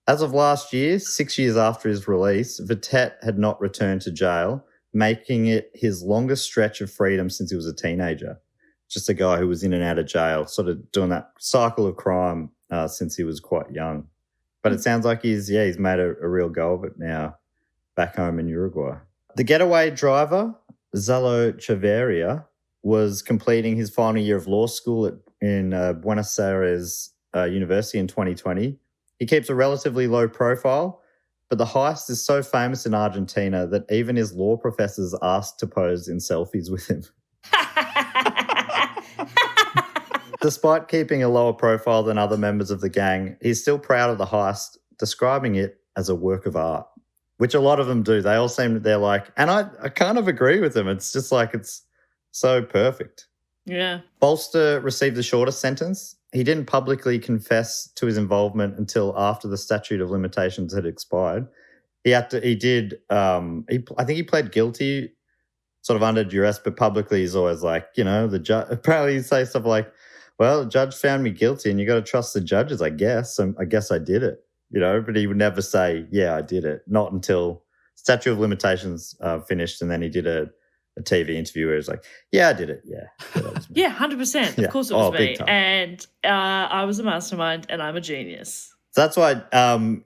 As of last year, 6 years after his release, Vitette had not returned to jail, making it his longest stretch of freedom since he was a teenager. Just a guy who was in and out of jail, sort of doing that cycle of crime since he was quite young. But it sounds like he's made a real go of it now back home in Uruguay. The getaway driver, Zalo Chavarria, was completing his final year of law school in Buenos Aires University in 2020. He keeps a relatively low profile, but the heist is so famous in Argentina that even his law professors asked to pose in selfies with him. Despite keeping a lower profile than other members of the gang, he's still proud of the heist, describing it as a work of art, which a lot of them do. They all seem they're like, and I kind of agree with them. It's just like it's so perfect. Yeah. Bolster received the shortest sentence. He didn't publicly confess to his involvement until after the statute of limitations had expired. I think he pled guilty sort of under duress, but publicly he's always like, you know, the judge, apparently he'd say stuff like, well, the judge found me guilty and you got to trust the judges, I guess. So I guess I did it, you know, but he would never say, yeah, I did it. Not until statute of limitations finished, and then he did a TV interview where he was like, yeah, I did it. Yeah. Yeah, 100%. Yeah. Of course it was me. Big time. And I was a mastermind and I'm a genius. So that's why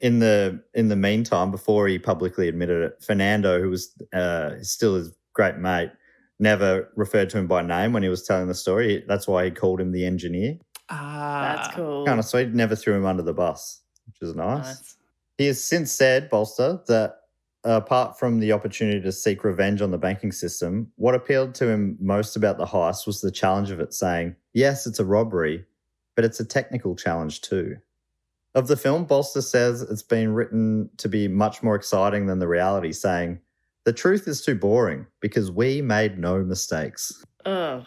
in the meantime, before he publicly admitted it, Fernando, who was still his great mate, never referred to him by name when he was telling the story. That's why he called him the engineer. That's cool. Kind of sweet. Never threw him under the bus, which is nice. He has since said, Bolster, that apart from the opportunity to seek revenge on the banking system, what appealed to him most about the heist was the challenge of it, saying, yes, it's a robbery, but it's a technical challenge too. Of the film, Bolster says it's been written to be much more exciting than the reality, saying, the truth is too boring because we made no mistakes. Oh.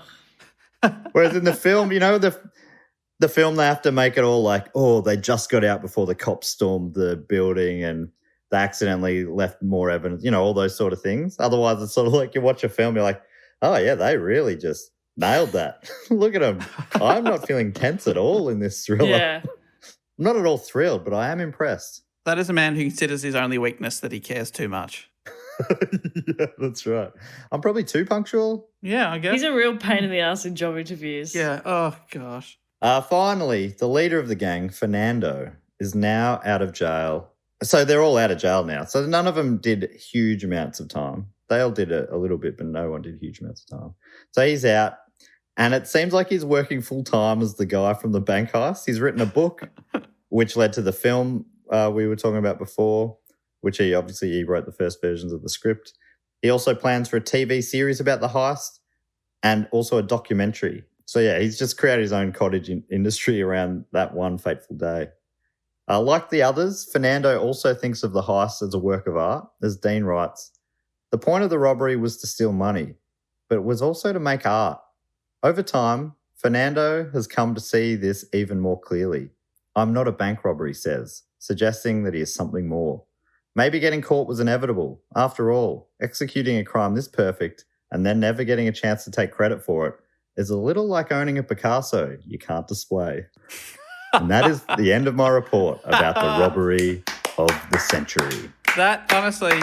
Whereas in the film, you know, the film, they have to make it all like, oh, they just got out before the cops stormed the building and they accidentally left more evidence, you know, all those sort of things. Otherwise, it's sort of like you watch a film, you're like, oh, yeah, they really just nailed that. Look at them. I'm not feeling tense at all in this thriller. Yeah. I'm not at all thrilled, but I am impressed. That is a man who considers his only weakness that he cares too much. Yeah, that's right. I'm probably too punctual. Yeah, I guess. He's a real pain in the ass in job interviews. Yeah. Oh, gosh. Finally, the leader of the gang, Fernando, is now out of jail. So they're all out of jail now. So none of them did huge amounts of time. They all did a little bit, but no one did huge amounts of time. So he's out, and it seems like he's working full-time as the guy from the bank heist. He's written a book, which led to the film we were talking about before, which he wrote the first versions of the script. He also plans for a TV series about the heist and also a documentary. So, yeah, he's just created his own cottage industry around that one fateful day. Like the others, Fernando also thinks of the heist as a work of art. As Dean writes, the point of the robbery was to steal money, but it was also to make art. Over time, Fernando has come to see this even more clearly. I'm not a bank robber, he says, suggesting that he is something more. Maybe getting caught was inevitable. After all, executing a crime this perfect and then never getting a chance to take credit for it is a little like owning a Picasso you can't display. And that is the end of my report about the robbery of the century. That, honestly,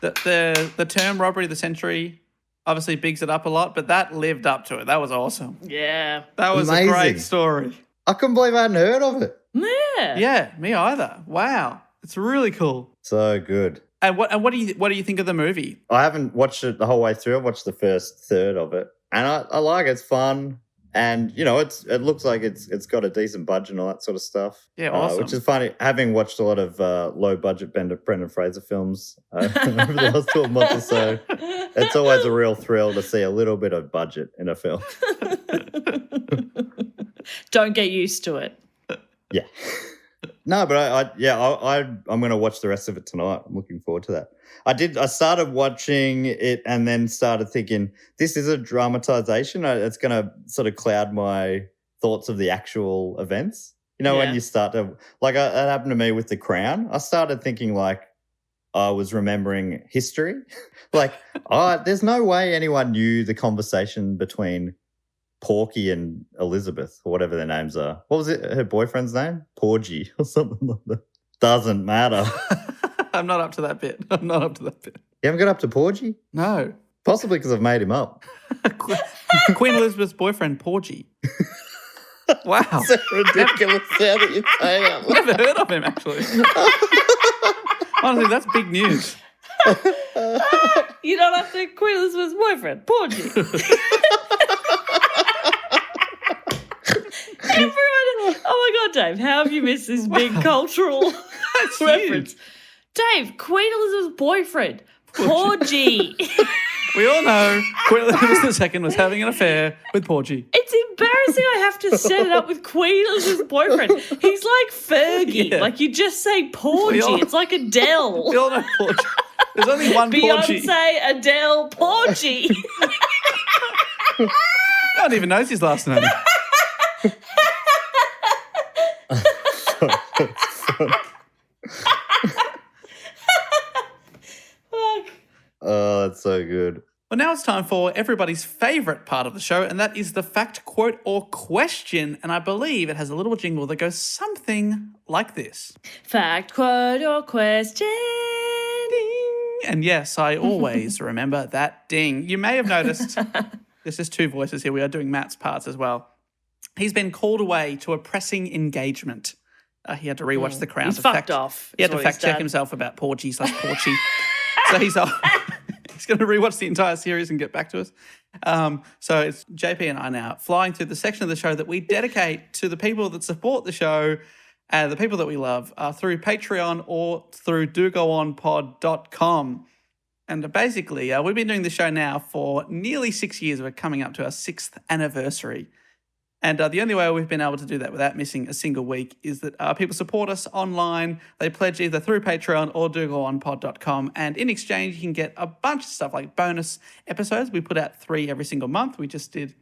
the term robbery of the century obviously bigs it up a lot, but that lived up to it. That was awesome. Yeah. That was Amazing. a great story. I couldn't believe I hadn't heard of it. Yeah. Yeah, me either. Wow. It's really cool. So good. And what do you think of the movie? I haven't watched it the whole way through. I've watched the first third of it. And I like it. It's fun. And, you know, it looks like it's got a decent budget and all that sort of stuff. Yeah, awesome. Which is funny. Having watched a lot of low-budget Brendan Fraser films over the last 12 months or so, it's always a real thrill to see a little bit of budget in a film. Don't get used to it. Yeah. No, but I'm going to watch the rest of it tonight. I'm looking forward to that. I started watching it and then started thinking, this is a dramatization. It's going to sort of cloud my thoughts of the actual events. You know, when you start to, like, that happened to me with The Crown. I started thinking like I was remembering history. Like, there's no way anyone knew the conversation between Porky and Elizabeth, or whatever their names are. What was it? Her boyfriend's name? Porgy or something like that. Doesn't matter. I'm not up to that bit. You haven't got up to Porgy? No. Possibly because I've made him up. Queen Elizabeth's boyfriend, Porgy. Wow. So ridiculous now that you say that. Never heard of him, actually. Honestly, that's big news. You don't have to Queen Elizabeth's boyfriend, Porgy. Everyone, oh my God, Dave, how have you missed this big cultural reference? Dave, Queen Elizabeth's boyfriend, Porgy. We all know Queen Elizabeth II was having an affair with Porgy. It's embarrassing I have to set it up with Queen Elizabeth's boyfriend. He's like Fergie. Yeah. Like, you just say Porgy. It's like Adele. We all know Porgy. There's only one Porgy. Beyonce, Adele, Porgy. No one even knows his last name. Oh, that's so good. Well, now it's time for everybody's favourite part of the show, and that is the fact, quote, or question. And I believe it has a little jingle that goes something like this. Fact, quote, or question. Ding. And yes, I always remember that ding. You may have noticed there's just two voices here. We are doing Matt's parts as well. He's been called away to a pressing engagement. He had to rewatch The Crown. He's fucked off. He had to fact check himself about Porgy/Porchy. So he's going to rewatch the entire series and get back to us. So it's JP and I now flying through the section of the show that we dedicate to the people that support the show the people that we love, through Patreon or through dogoonpod.com. And basically, we've been doing the show now for nearly 6 years. We're coming up to our 6th anniversary. And the only way we've been able to do that without missing a single week is that people support us online. They pledge either through Patreon or dogoonpod.com. And in exchange, you can get a bunch of stuff like bonus episodes. We put out 3 every single month. We just did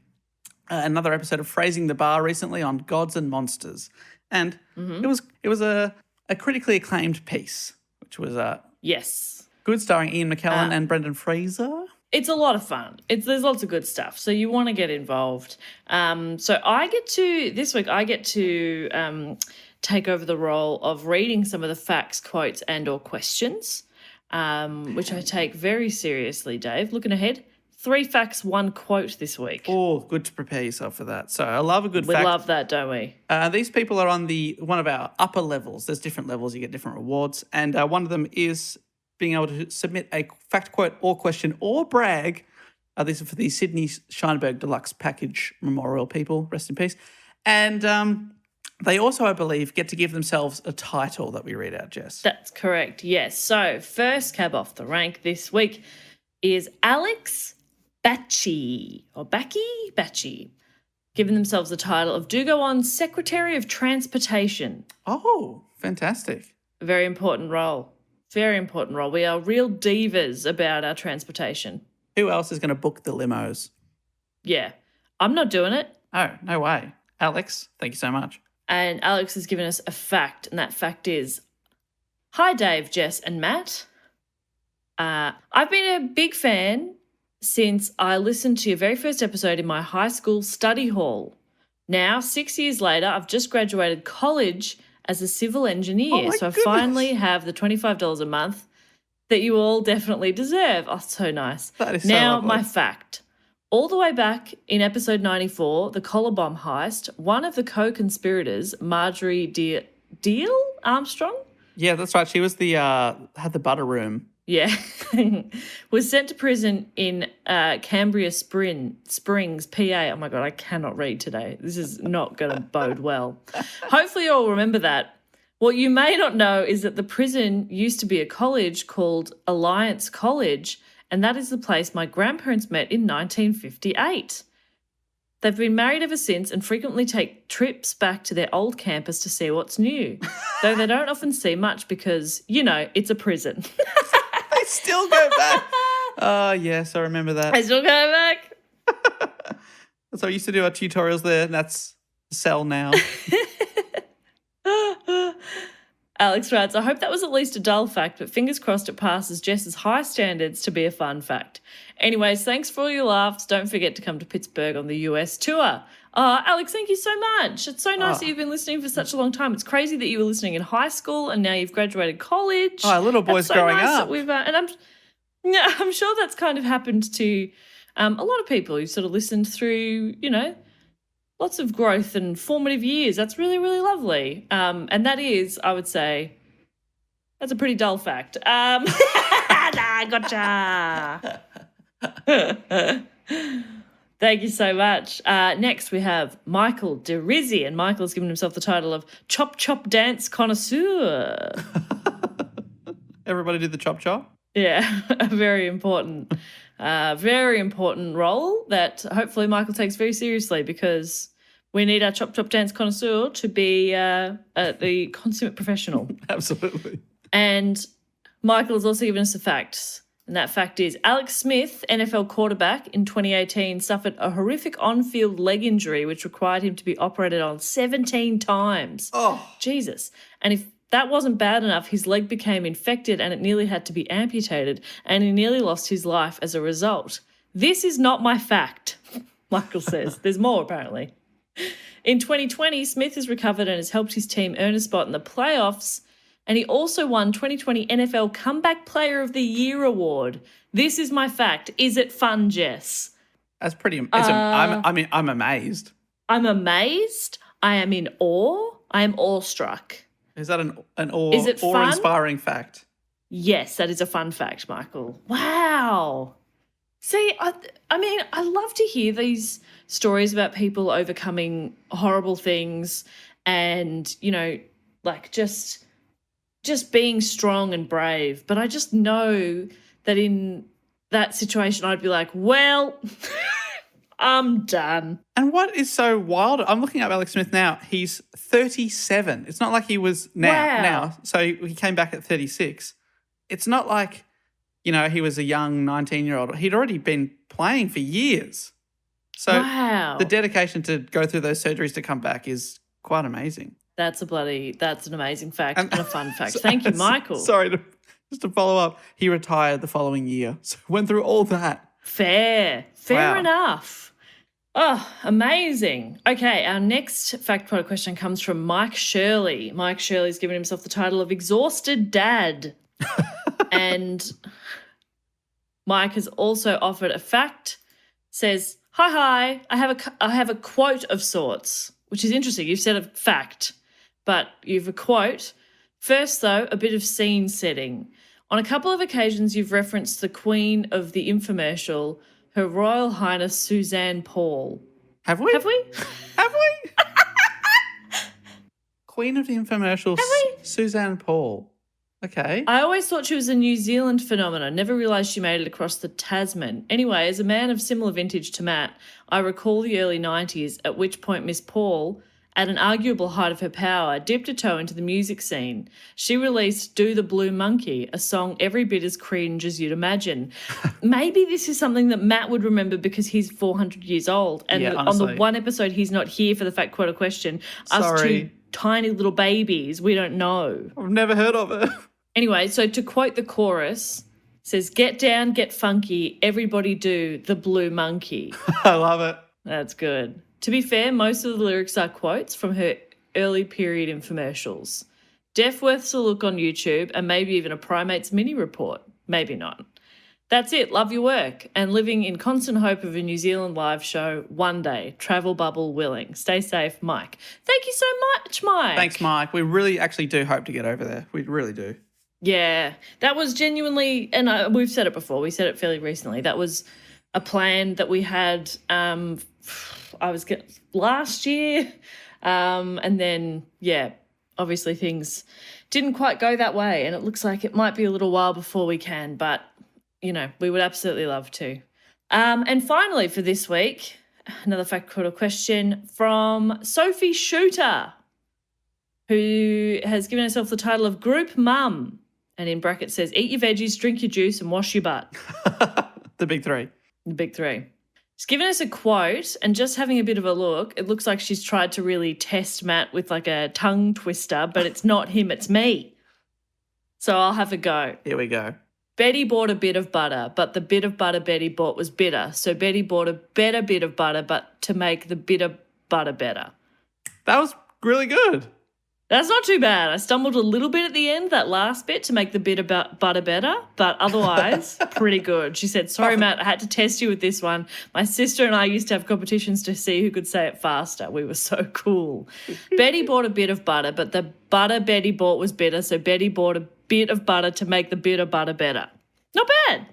another episode of Phrasing the Bar recently on gods and monsters. And it was a critically acclaimed piece, which was yes. good, starring Ian McKellen and Brendan Fraser. It's a lot of fun. There's lots of good stuff. So you want to get involved. So this week I get to take over the role of reading some of the facts, quotes, and or questions, which I take very seriously, Dave. Looking ahead, 3 facts, 1 quote this week. Oh, good to prepare yourself for that. So I love a good fact. We love that, don't we? These people are on one of our upper levels. There's different levels. You get different rewards. And one of them is being able to submit a fact, quote, or question or brag. These are for the Sydney Scheinberg Deluxe Package Memorial people. Rest in peace. And they also, I believe, get to give themselves a title that we read out, Jess. That's correct, yes. So first cab off the rank this week is Alex Batchy, giving themselves the title of Do Go On Secretary of Transportation. Oh, fantastic. A very important role. Very important role. We are real divas about our transportation. Who else is going to book the limos? Yeah. I'm not doing it. Oh, no way. Alex, thank you so much. And Alex has given us a fact, and that fact is, hi, Dave, Jess, and Matt. I've been a big fan since I listened to your very first episode in my high school study hall. Now, 6 years later, I've just graduated college as a civil engineer, so I finally have the $25 a month that you all definitely deserve. Oh, so nice. That is so now, lovely. my fact. All the way back in episode 94, the collar bomb heist, one of the co-conspirators, Marjorie Deal Armstrong? Yeah, that's right. She was had the butter room. Yeah, was sent to prison in Cambria Springs, PA. Oh, my God, I cannot read today. This is not going to bode well. Hopefully you'll remember that. What you may not know is that the prison used to be a college called Alliance College, and that is the place my grandparents met in 1958. They've been married ever since and frequently take trips back to their old campus to see what's new, though they don't often see much because, it's a prison. They still go back. Oh, yes, I remember that. I still go back. So I used to do our tutorials there, and that's cell now. Alex writes, I hope that was at least a dull fact, but fingers crossed it passes Jess's high standards to be a fun fact. Anyways, thanks for all your laughs. Don't forget to come to Pittsburgh on the US tour. Alex, thank you so much. It's so nice that you've been listening for such a long time. It's crazy that you were listening in high school and now you've graduated college. Oh, little boy's growing up. And I'm sure that's kind of happened to a lot of people who sort of listened through, lots of growth and formative years. That's really, really lovely. And that is, I would say, that's a pretty dull fact. Gotcha. Thank you so much. Next, we have Michael DeRizzi, and Michael's given himself the title of Chop Chop Dance Connoisseur. Everybody did the chop chop? Yeah, a very important role that hopefully Michael takes very seriously because we need our Chop Chop Dance Connoisseur to be the consummate professional. Absolutely. And Michael has also given us a fact. And that fact is Alex Smith, NFL quarterback, in 2018 suffered a horrific on-field leg injury which required him to be operated on 17 times. Oh. Jesus. And if that wasn't bad enough, his leg became infected and it nearly had to be amputated, and he nearly lost his life as a result. This is not my fact, Michael says. There's more, apparently. In 2020, Smith has recovered and has helped his team earn a spot in the playoffs, and he also won 2020 NFL Comeback Player of the Year award. This is my fact. Is it fun, Jess? That's pretty. I'm amazed. I'm amazed. I am in awe. I am awestruck. Is that an awe-inspiring fact? Yes, that is a fun fact, Michael. Wow. See, I love to hear these stories about people overcoming horrible things and, like just being strong and brave. But I just know that in that situation I'd be like, well, I'm done. And what is so wild, I'm looking up Alex Smith now, he's 37. It's not like he was now. So he came back at 36. It's not like, you know, he was a young 19-year-old. He'd already been playing for years. So the dedication to go through those surgeries to come back is quite amazing. That's an amazing fact and a fun fact. Thank you, Michael. Sorry, just to follow up, he retired the following year. So went through all that. Fair enough. Oh, amazing. Okay, our next fact quote question comes from Mike Shirley. Mike Shirley's given himself the title of Exhausted Dad. And Mike has also offered a fact, says, Hi, I have a quote of sorts, which is interesting. You've said a fact, but you've a quote. First, though, a bit of scene setting. On a couple of occasions, you've referenced the Queen of the infomercial, Her Royal Highness Suzanne Paul. Have we? Have we? Queen of the infomercial, Suzanne Paul. Okay. I always thought she was a New Zealand phenomenon. Never realised she made it across the Tasman. Anyway, as a man of similar vintage to Matt, I recall the early 90s, at which point Miss Paul, at an arguable height of her power, dipped a toe into the music scene. She released Do the Blue Monkey, a song every bit as cringe as you'd imagine. Maybe this is something that Matt would remember because he's 400 years old. And on the one episode he's not here for the fact quote or question, us two tiny little babies, we don't know. I've never heard of it. Anyway, so to quote the chorus, it says, get down, get funky, everybody do the blue monkey. I love it. That's good. To be fair, most of the lyrics are quotes from her early period infomercials. Deathworth's a look on YouTube and maybe even a Primates mini report. Maybe not. That's it. Love your work. And living in constant hope of a New Zealand live show one day. Travel bubble willing. Stay safe, Mike. Thank you so much, Mike. Thanks, Mike. We really actually do hope to get over there. We really do. Yeah, that was genuinely, and we've said it before, we said it fairly recently, that was a plan that we had last year, and then, yeah, obviously things didn't quite go that way, and it looks like it might be a little while before we can, but, you know, we would absolutely love to. And finally for this week, another fact quote or question from Sophie Shooter, who has given herself the title of Group Mum, and in brackets says, eat your veggies, drink your juice, and wash your butt. The big three. The big three. She's given us a quote, and just having a bit of a look, it looks like she's tried to really test Matt with like a tongue twister, but it's not him, it's me. So I'll have a go. Here we go. Betty bought a bit of butter, but the bit of butter Betty bought was bitter. So Betty bought a better bit of butter, but to make the bitter butter better. That was really good. That's not too bad. I stumbled a little bit at the end, that last bit, to make the bit about butter better, but otherwise, pretty good. She said, sorry, Matt, I had to test you with this one. My sister and I used to have competitions to see who could say it faster. We were so cool. Betty bought a bit of butter, but the butter Betty bought was bitter, so Betty bought a bit of butter to make the bitter butter better. Not bad.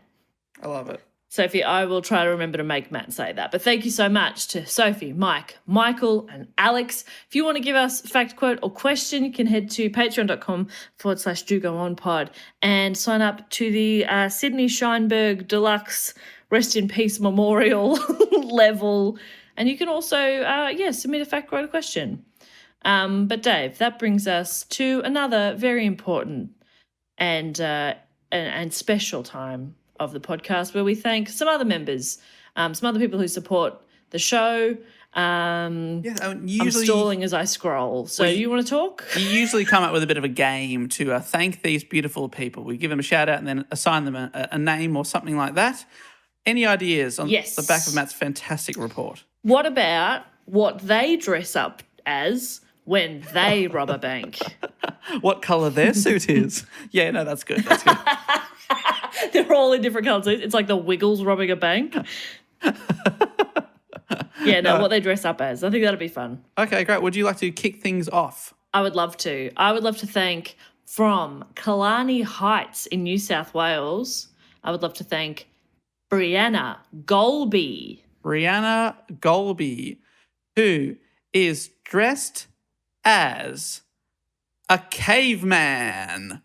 I love it. Sophie, I will try to remember to make Matt say that. But thank you so much to Sophie, Mike, Michael, and Alex. If you want to give us a fact, quote, or question, you can head to patreon.com/DoGoOnPod and sign up to the Sydney Scheinberg Deluxe Rest in Peace Memorial level. And you can also, submit a fact, quote, or question. But Dave, that brings us to another very important and special time of the podcast where we thank some other members, some other people who support the show. I'm stalling as I scroll. So you want to talk? You usually come up with a bit of a game to thank these beautiful people. We give them a shout out and then assign them a name or something like that. Any ideas on the back of Matt's fantastic report? What about what they dress up as when they rob a bank? What colour their suit is? Yeah, no, that's good. That's good. They're all in different colours. It's like the Wiggles robbing a bank. What they dress up as. I think that'd be fun. Okay, great. Would you like to kick things off? I would love to. I would love to thank from Killarney Heights in New South Wales. I would love to thank Brianna Golby. Brianna Golby, who is dressed as A caveman.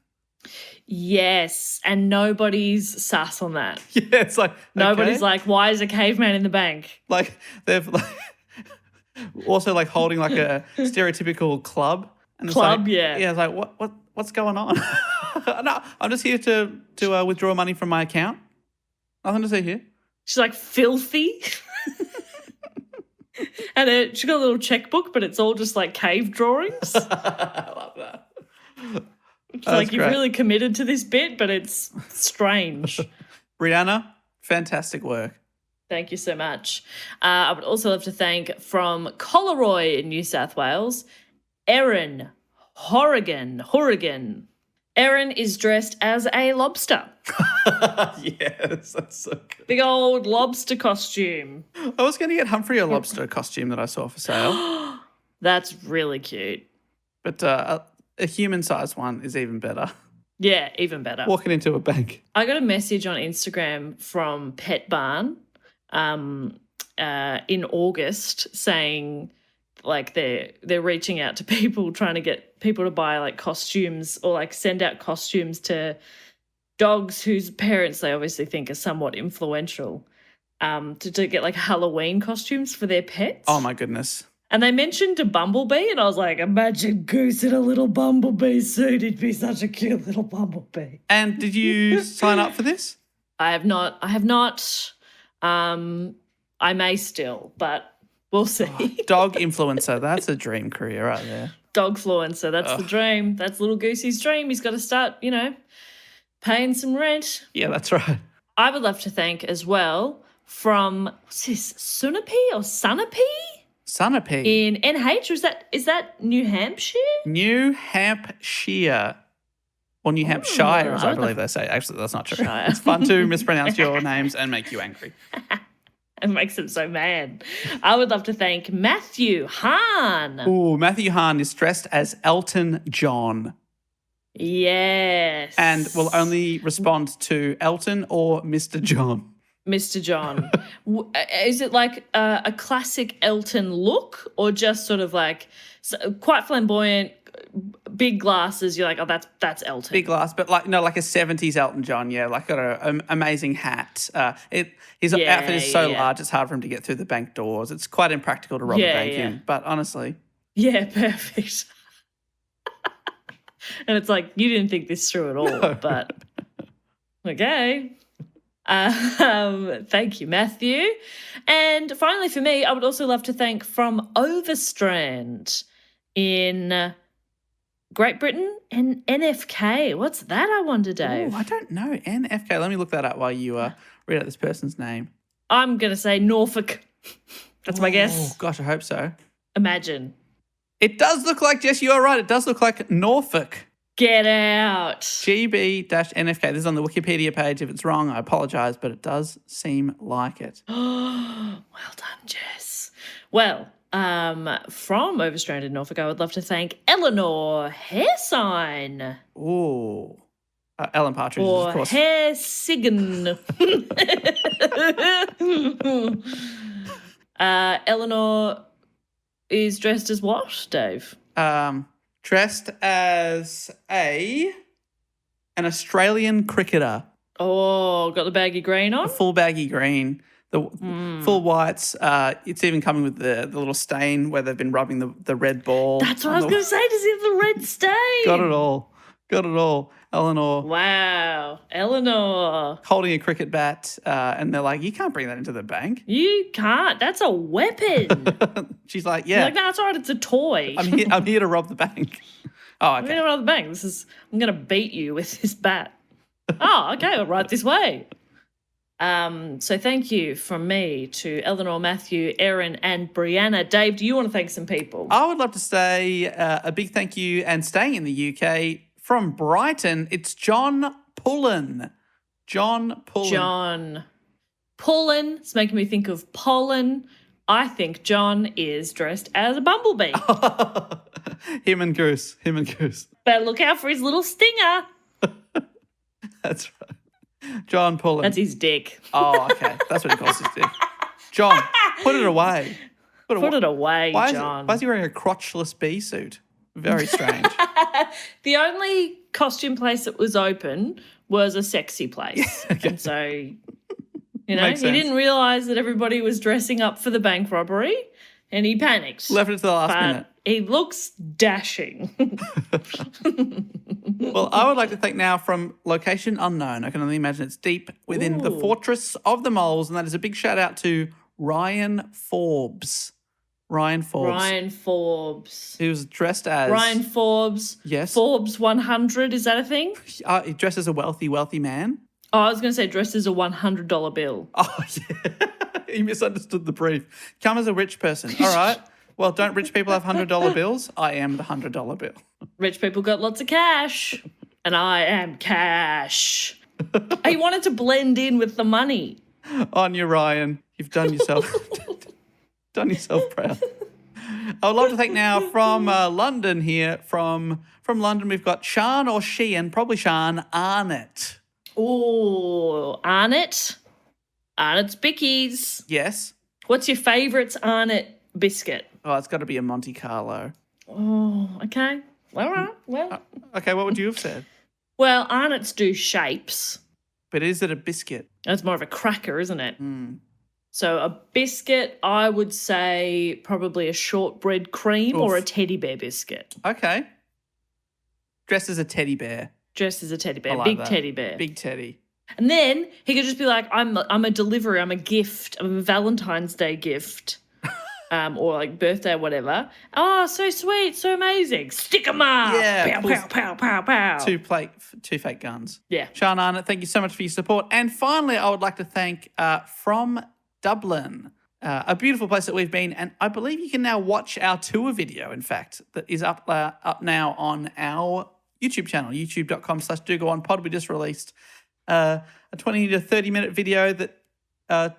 Yes, and nobody's sus on that. Yeah, it's like Nobody's okay. like, why is a caveman in the bank? Like they've like also like holding like a stereotypical club. And Club, it's like, yeah. Yeah, it's like what's going on? No, I'm just here to withdraw money from my account. Nothing to see here. She's like filthy. And she's got a little checkbook, but it's all just like cave drawings. I love that. It's That's like you've great. really committed to this bit, but it's strange. Brianna, fantastic work. Thank you so much. I would also love to thank from Collaroy in New South Wales, Erin Horrigan. Erin is dressed as a lobster. Yes, that's so good. Big old lobster costume. I was going to get Humphrey a lobster costume that I saw for sale, That's really cute. but a human-sized one is even better. Yeah, even better. Walking into a bank. I got a message on Instagram from Pet Barn in August saying like they're reaching out to people trying to get people to buy like costumes or like send out costumes to dogs whose parents they obviously think are somewhat influential to get like Halloween costumes for their pets. Oh my goodness. And they mentioned a bumblebee, and I was like, imagine Goose in a little bumblebee suit. He'd be such a cute little bumblebee. And did you sign up for this? I have not. I may still, but we'll see. Dog influencer. That's a dream career right there. Dogfluencer, that's the dream. That's little Goosey's dream. He's got to start, paying some rent. Yeah, that's right. I would love to thank as well from, what's this, Sunapee or Sunapee? Sunapee. In NH, or is that New Hampshire? New Hampshire. Or New Hampshire, as I believe they say. Actually, that's not true. Shire. It's fun to mispronounce your names and make you angry. It makes them so mad. I would love to thank Matthew Hahn. Ooh, Matthew Hahn is dressed as Elton John Yes. and will only respond to Elton or Mr. John. Mr. John. Is it like a classic Elton look or just sort of like quite flamboyant, big glasses? You're like, oh, that's Elton. Big glass, but like a 70s Elton John, yeah, like got an amazing hat. His outfit is so large it's hard for him to get through the bank doors. It's quite impractical to rob a bank in, but honestly. Yeah, perfect. And it's like, you didn't think this through at all, but okay. Thank you, Matthew. And finally for me, I would also love to thank from Overstrand in Great Britain and NFK. What's that, I wonder, Dave? Ooh, I don't know. NFK. Let me look that up while you read out this person's name. I'm going to say Norfolk. That's my guess. Oh, gosh, I hope so. Imagine. It does look like, Jess, you are right. It does look like Norfolk. Get out. GB-NFK. This is on the Wikipedia page. If it's wrong, I apologise, but it does seem like it. Well done, Jess. Well, from Overstrand in Norfolk, I would love to thank Eleanor Hairsign. Ooh. Ellen Partridge, Or of course. Hair Sigan. Eleanor is dressed as what, Dave? Dressed as an Australian cricketer. Oh, got the baggy green on? The full baggy green. The full whites. It's even coming with the little stain where they've been rubbing the red ball. That's what I was going to say. Does he have the red stain? Got it all. Eleanor. Wow. Eleanor. Holding a cricket bat, and they're like, you can't bring that into the bank. You can't. That's a weapon. She's like, You're yeah, like, no, it's all right. It's a toy. I'm here to rob the bank. Oh, I'm okay. going to rob the bank. I'm going to beat you with this bat. Oh, okay. Right this way. So thank you from me to Eleanor, Matthew, Erin, and Brianna. Dave, do you want to thank some people? I would love to say a big thank you, and staying in the UK from Brighton, it's John Pullen. John Pullen. It's making me think of pollen. I think John is dressed as a bumblebee. Him and Goose. Better look out for his little stinger. That's right. John Pullen. That's his dick. Oh, okay. That's what he calls his dick. John, put it away. Put it away, Why John. is he wearing a crotchless bee suit? Very strange. The only costume place that was open was a sexy place. Okay. And so, you know, Makes he sense. didn't realise that everybody was dressing up for the bank robbery and he panicked. Left it to the last But minute. he looks dashing. Well, I would like to thank now from location unknown. I can only imagine it's deep within the Ooh. fortress of the moles, and that is a big shout out to Ryan Forbes. Ryan Forbes. Ryan Forbes. He was dressed as Ryan Forbes. Yes. Forbes 100, is that a thing? He dressed as a wealthy man. Oh, I was going to say dressed as a $100 bill. Oh yeah, he misunderstood the brief. Come as a rich person. All right. Well, don't rich people have $100 bills? I am the $100 bill. Rich people got lots of cash, and I am cash. He wanted to blend in with the money. On you, Ryan. You've done yourself proud. I would love to thank now from London here. From London, we've got Sian or Sheehan, probably Sian Arnott. Oh, Arnott. Arnott's Bickies. Yes. What's your favourite Arnott biscuit? Oh, it's got to be a Monte Carlo. Oh, okay. All right. Well, Okay, what would you have said? well, Arnott's do shapes. But is it a biscuit? That's more of a cracker, isn't it? Mm. So a biscuit, I would say probably a shortbread cream or a Oof. teddy bear biscuit. Okay. Dressed as a teddy bear. Dressed as a teddy I bear, like big that. teddy bear. Big teddy. And then he could just be like, I'm a delivery, I'm a gift, I'm a Valentine's Day gift. Or like birthday or whatever. Oh, so sweet, so amazing. Stick 'em up. Yeah, Pow, pulls- pow, pow, pow, pow. Two fake guns. Yeah. Sian Arnott, thank you so much for your support. And finally, I would like to thank from Dublin, a beautiful place that we've been. And I believe you can now watch our tour video, in fact, that is up now on our YouTube channel, youtube.com/DoGoOnPod. We just released a 20 to 30-minute video that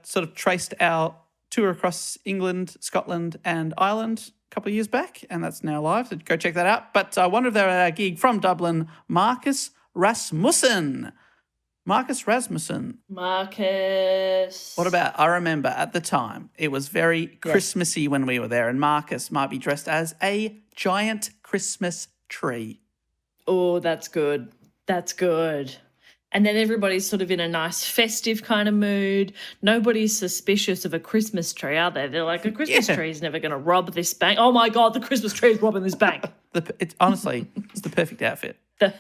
sort of traced our tour across England, Scotland, and Ireland a couple of years back, and that's now live, so go check that out. But I wonder if they're at our gig from Dublin, Marcus Rasmussen. Marcus Rasmussen. Marcus. What about, I remember at the time, it was very Christmassy when we were there, and Marcus might be dressed as a giant Christmas tree. Oh, that's good. That's good. And then everybody's sort of in a nice festive kind of mood. Nobody's suspicious of a Christmas tree, are they? They're like, a Christmas Yeah. tree is never going to rob this bank. Oh my God, the Christmas tree is robbing this bank. Honestly, it's the perfect outfit. The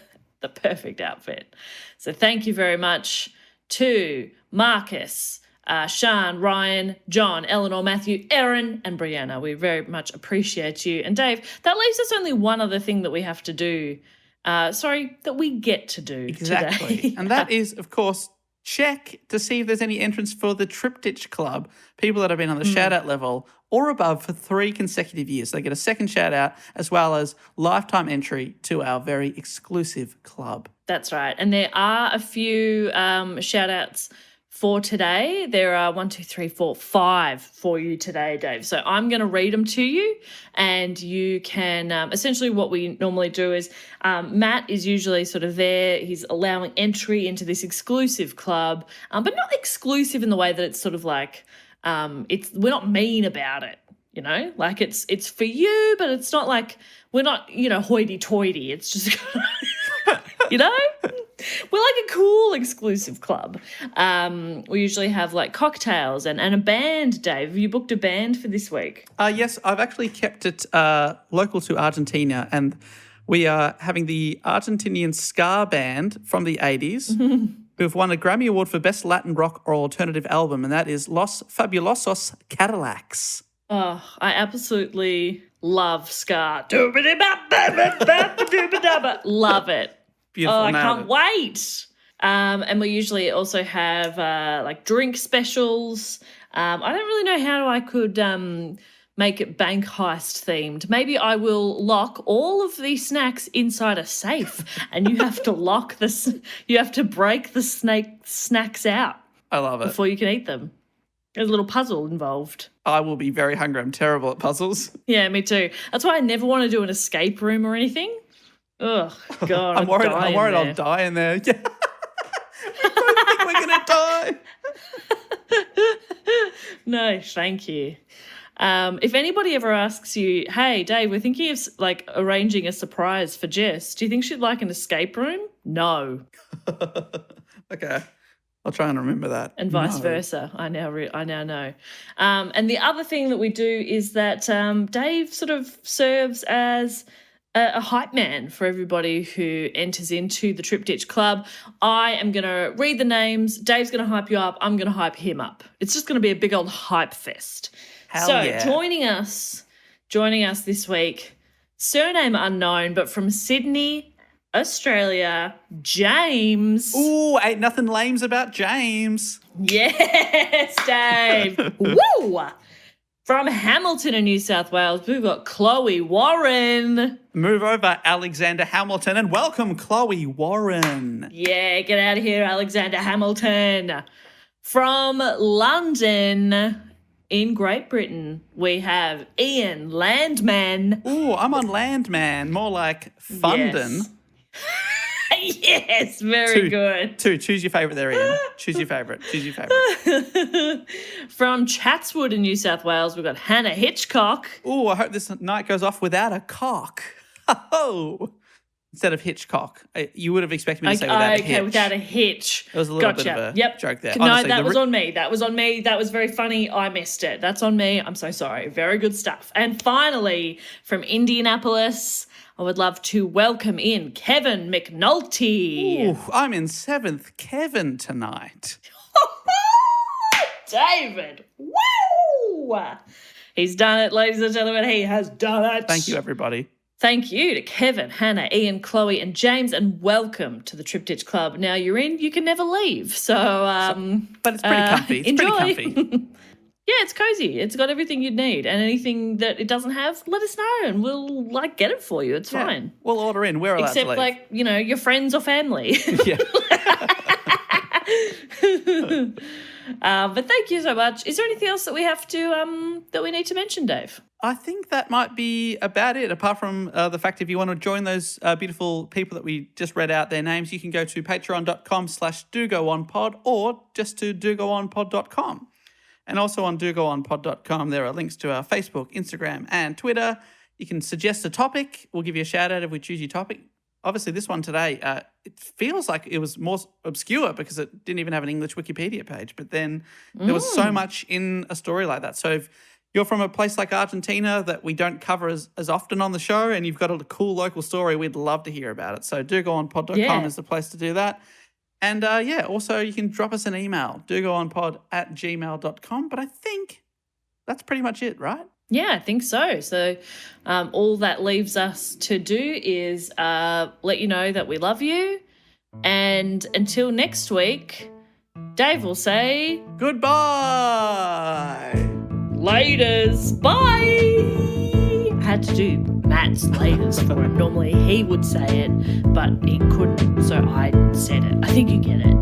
perfect outfit. So thank you very much to Marcus, Sian, Ryan, John, Eleanor, Matthew, Erin, and Brianna. We very much appreciate you. And Dave, that leaves us only one other thing that we have to do. That we get to do Exactly. today. And that is, of course, check to see if there's any entrance for the Triptych Club, people that have been on the shout-out level or above for 3 consecutive years. They get a second shout-out as well as lifetime entry to our very exclusive club. That's right. And there are a few shout-outs for today. There are 1, 2, 3, 4, 5 for you today, Dave. So I'm going to read them to you, and you can essentially what we normally do is Matt is usually sort of there. He's allowing entry into this exclusive club, but not exclusive in the way that it's sort of like we're not mean about it. You know, like it's for you, but it's not like we're not, hoity-toity. It's just, you know, we're like a cool exclusive club. We usually have like cocktails and a band, Dave. Have you booked a band for this week? Yes, I've actually kept it local to Argentina, and we are having the Argentinian ska band from the 80s who've won a Grammy Award for Best Latin Rock or Alternative Album, and that is Los Fabulosos Cadillacs. Oh, I absolutely love ska. Love it. Beautiful. Oh, I nailed can't it. wait. And we usually also have like drink specials. I don't really know how I could make it bank heist themed. Maybe I will lock all of these snacks inside a safe, and you have to you have to break the snacks out I love it. before you can eat them. There's a little puzzle involved. I will be very hungry. I'm terrible at puzzles. Yeah, me too. That's why I never want to do an escape room or anything. Ugh, God, I'm worried I'll I'll die in there. Yeah. We both think we're going to die. No, thank you. If anybody ever asks you, hey, Dave, we're thinking of like arranging a surprise for Jess, do you think she'd like an escape room? No. Okay. I'll try and remember that. And vice versa. I now know. And the other thing that we do is that Dave sort of serves as a hype man for everybody who enters into the Triptych Club. I am going to read the names. Dave's going to hype you up. I'm going to hype him up. It's just going to be a big old hype fest. Joining us this week, surname unknown, but from Sydney, Australia, James. Ooh, ain't nothing lames about James. Yes, Dave. Woo! From Hamilton in New South Wales, we've got Chloe Warren. Move over, Alexander Hamilton, and welcome, Chloe Warren. Yeah, get out of here, Alexander Hamilton. From London in Great Britain, we have Ian Landman. Ooh, I'm on Landman, more like Fundin. Yes, very good. Choose your favourite there, Ian. Choose your favourite. From Chatswood in New South Wales, we've got Hannah Hitchcock. Ooh, I hope this night goes off without a cock. Oh, instead of Hitchcock. You would have expected me to say without a hitch. Okay, without a hitch. It was a little bit of a joke there. No, honestly, that was on me. That was on me. That was very funny. I missed it. That's on me. I'm so sorry. Very good stuff. And finally, from Indianapolis, I would love to welcome in Kevin Mcnulty. Ooh, I'm in 7th Kevin tonight. David. Woo! He's done it, ladies and gentlemen. He has done it. Thank you, everybody. Thank you to Kevin, Hannah, Ian, Chloe, and James, and welcome to the Triptych Club. Now you're in, you can never leave. So, but it's pretty comfy. It's enjoy. pretty comfy. Yeah, it's cozy. It's got everything you'd need, and anything that it doesn't have, let us know, and we'll get it for you. It's fine. We'll order in. We're allowed to leave. Except your friends or family. Yeah. But thank you so much. Is there anything else that we have to that we need to mention, Dave? I think that might be about it, apart from the fact if you want to join those beautiful people that we just read out their names, you can go to patreon.com/dogoonpod or just to dogoonpod.com. And also on dogoonpod.com, there are links to our Facebook, Instagram, and Twitter. You can suggest a topic. We'll give you a shout-out if we choose your topic. Obviously, this one today, it feels like it was more obscure because it didn't even have an English Wikipedia page. But then there was so much in a story like that. So if you're from a place like Argentina that we don't cover as often on the show and you've got a cool local story, we'd love to hear about it. So dogoonpod.com is the place to do that. And, also you can drop us an email, dogoonpod@gmail.com. But I think that's pretty much it, right? Yeah, I think so. So all that leaves us to do is let you know that we love you. And until next week, Dave will say... Goodbye! Laters! Bye! I had to do Matt's laters for him. Normally he would say it, but he couldn't, so I said it. I think you get it.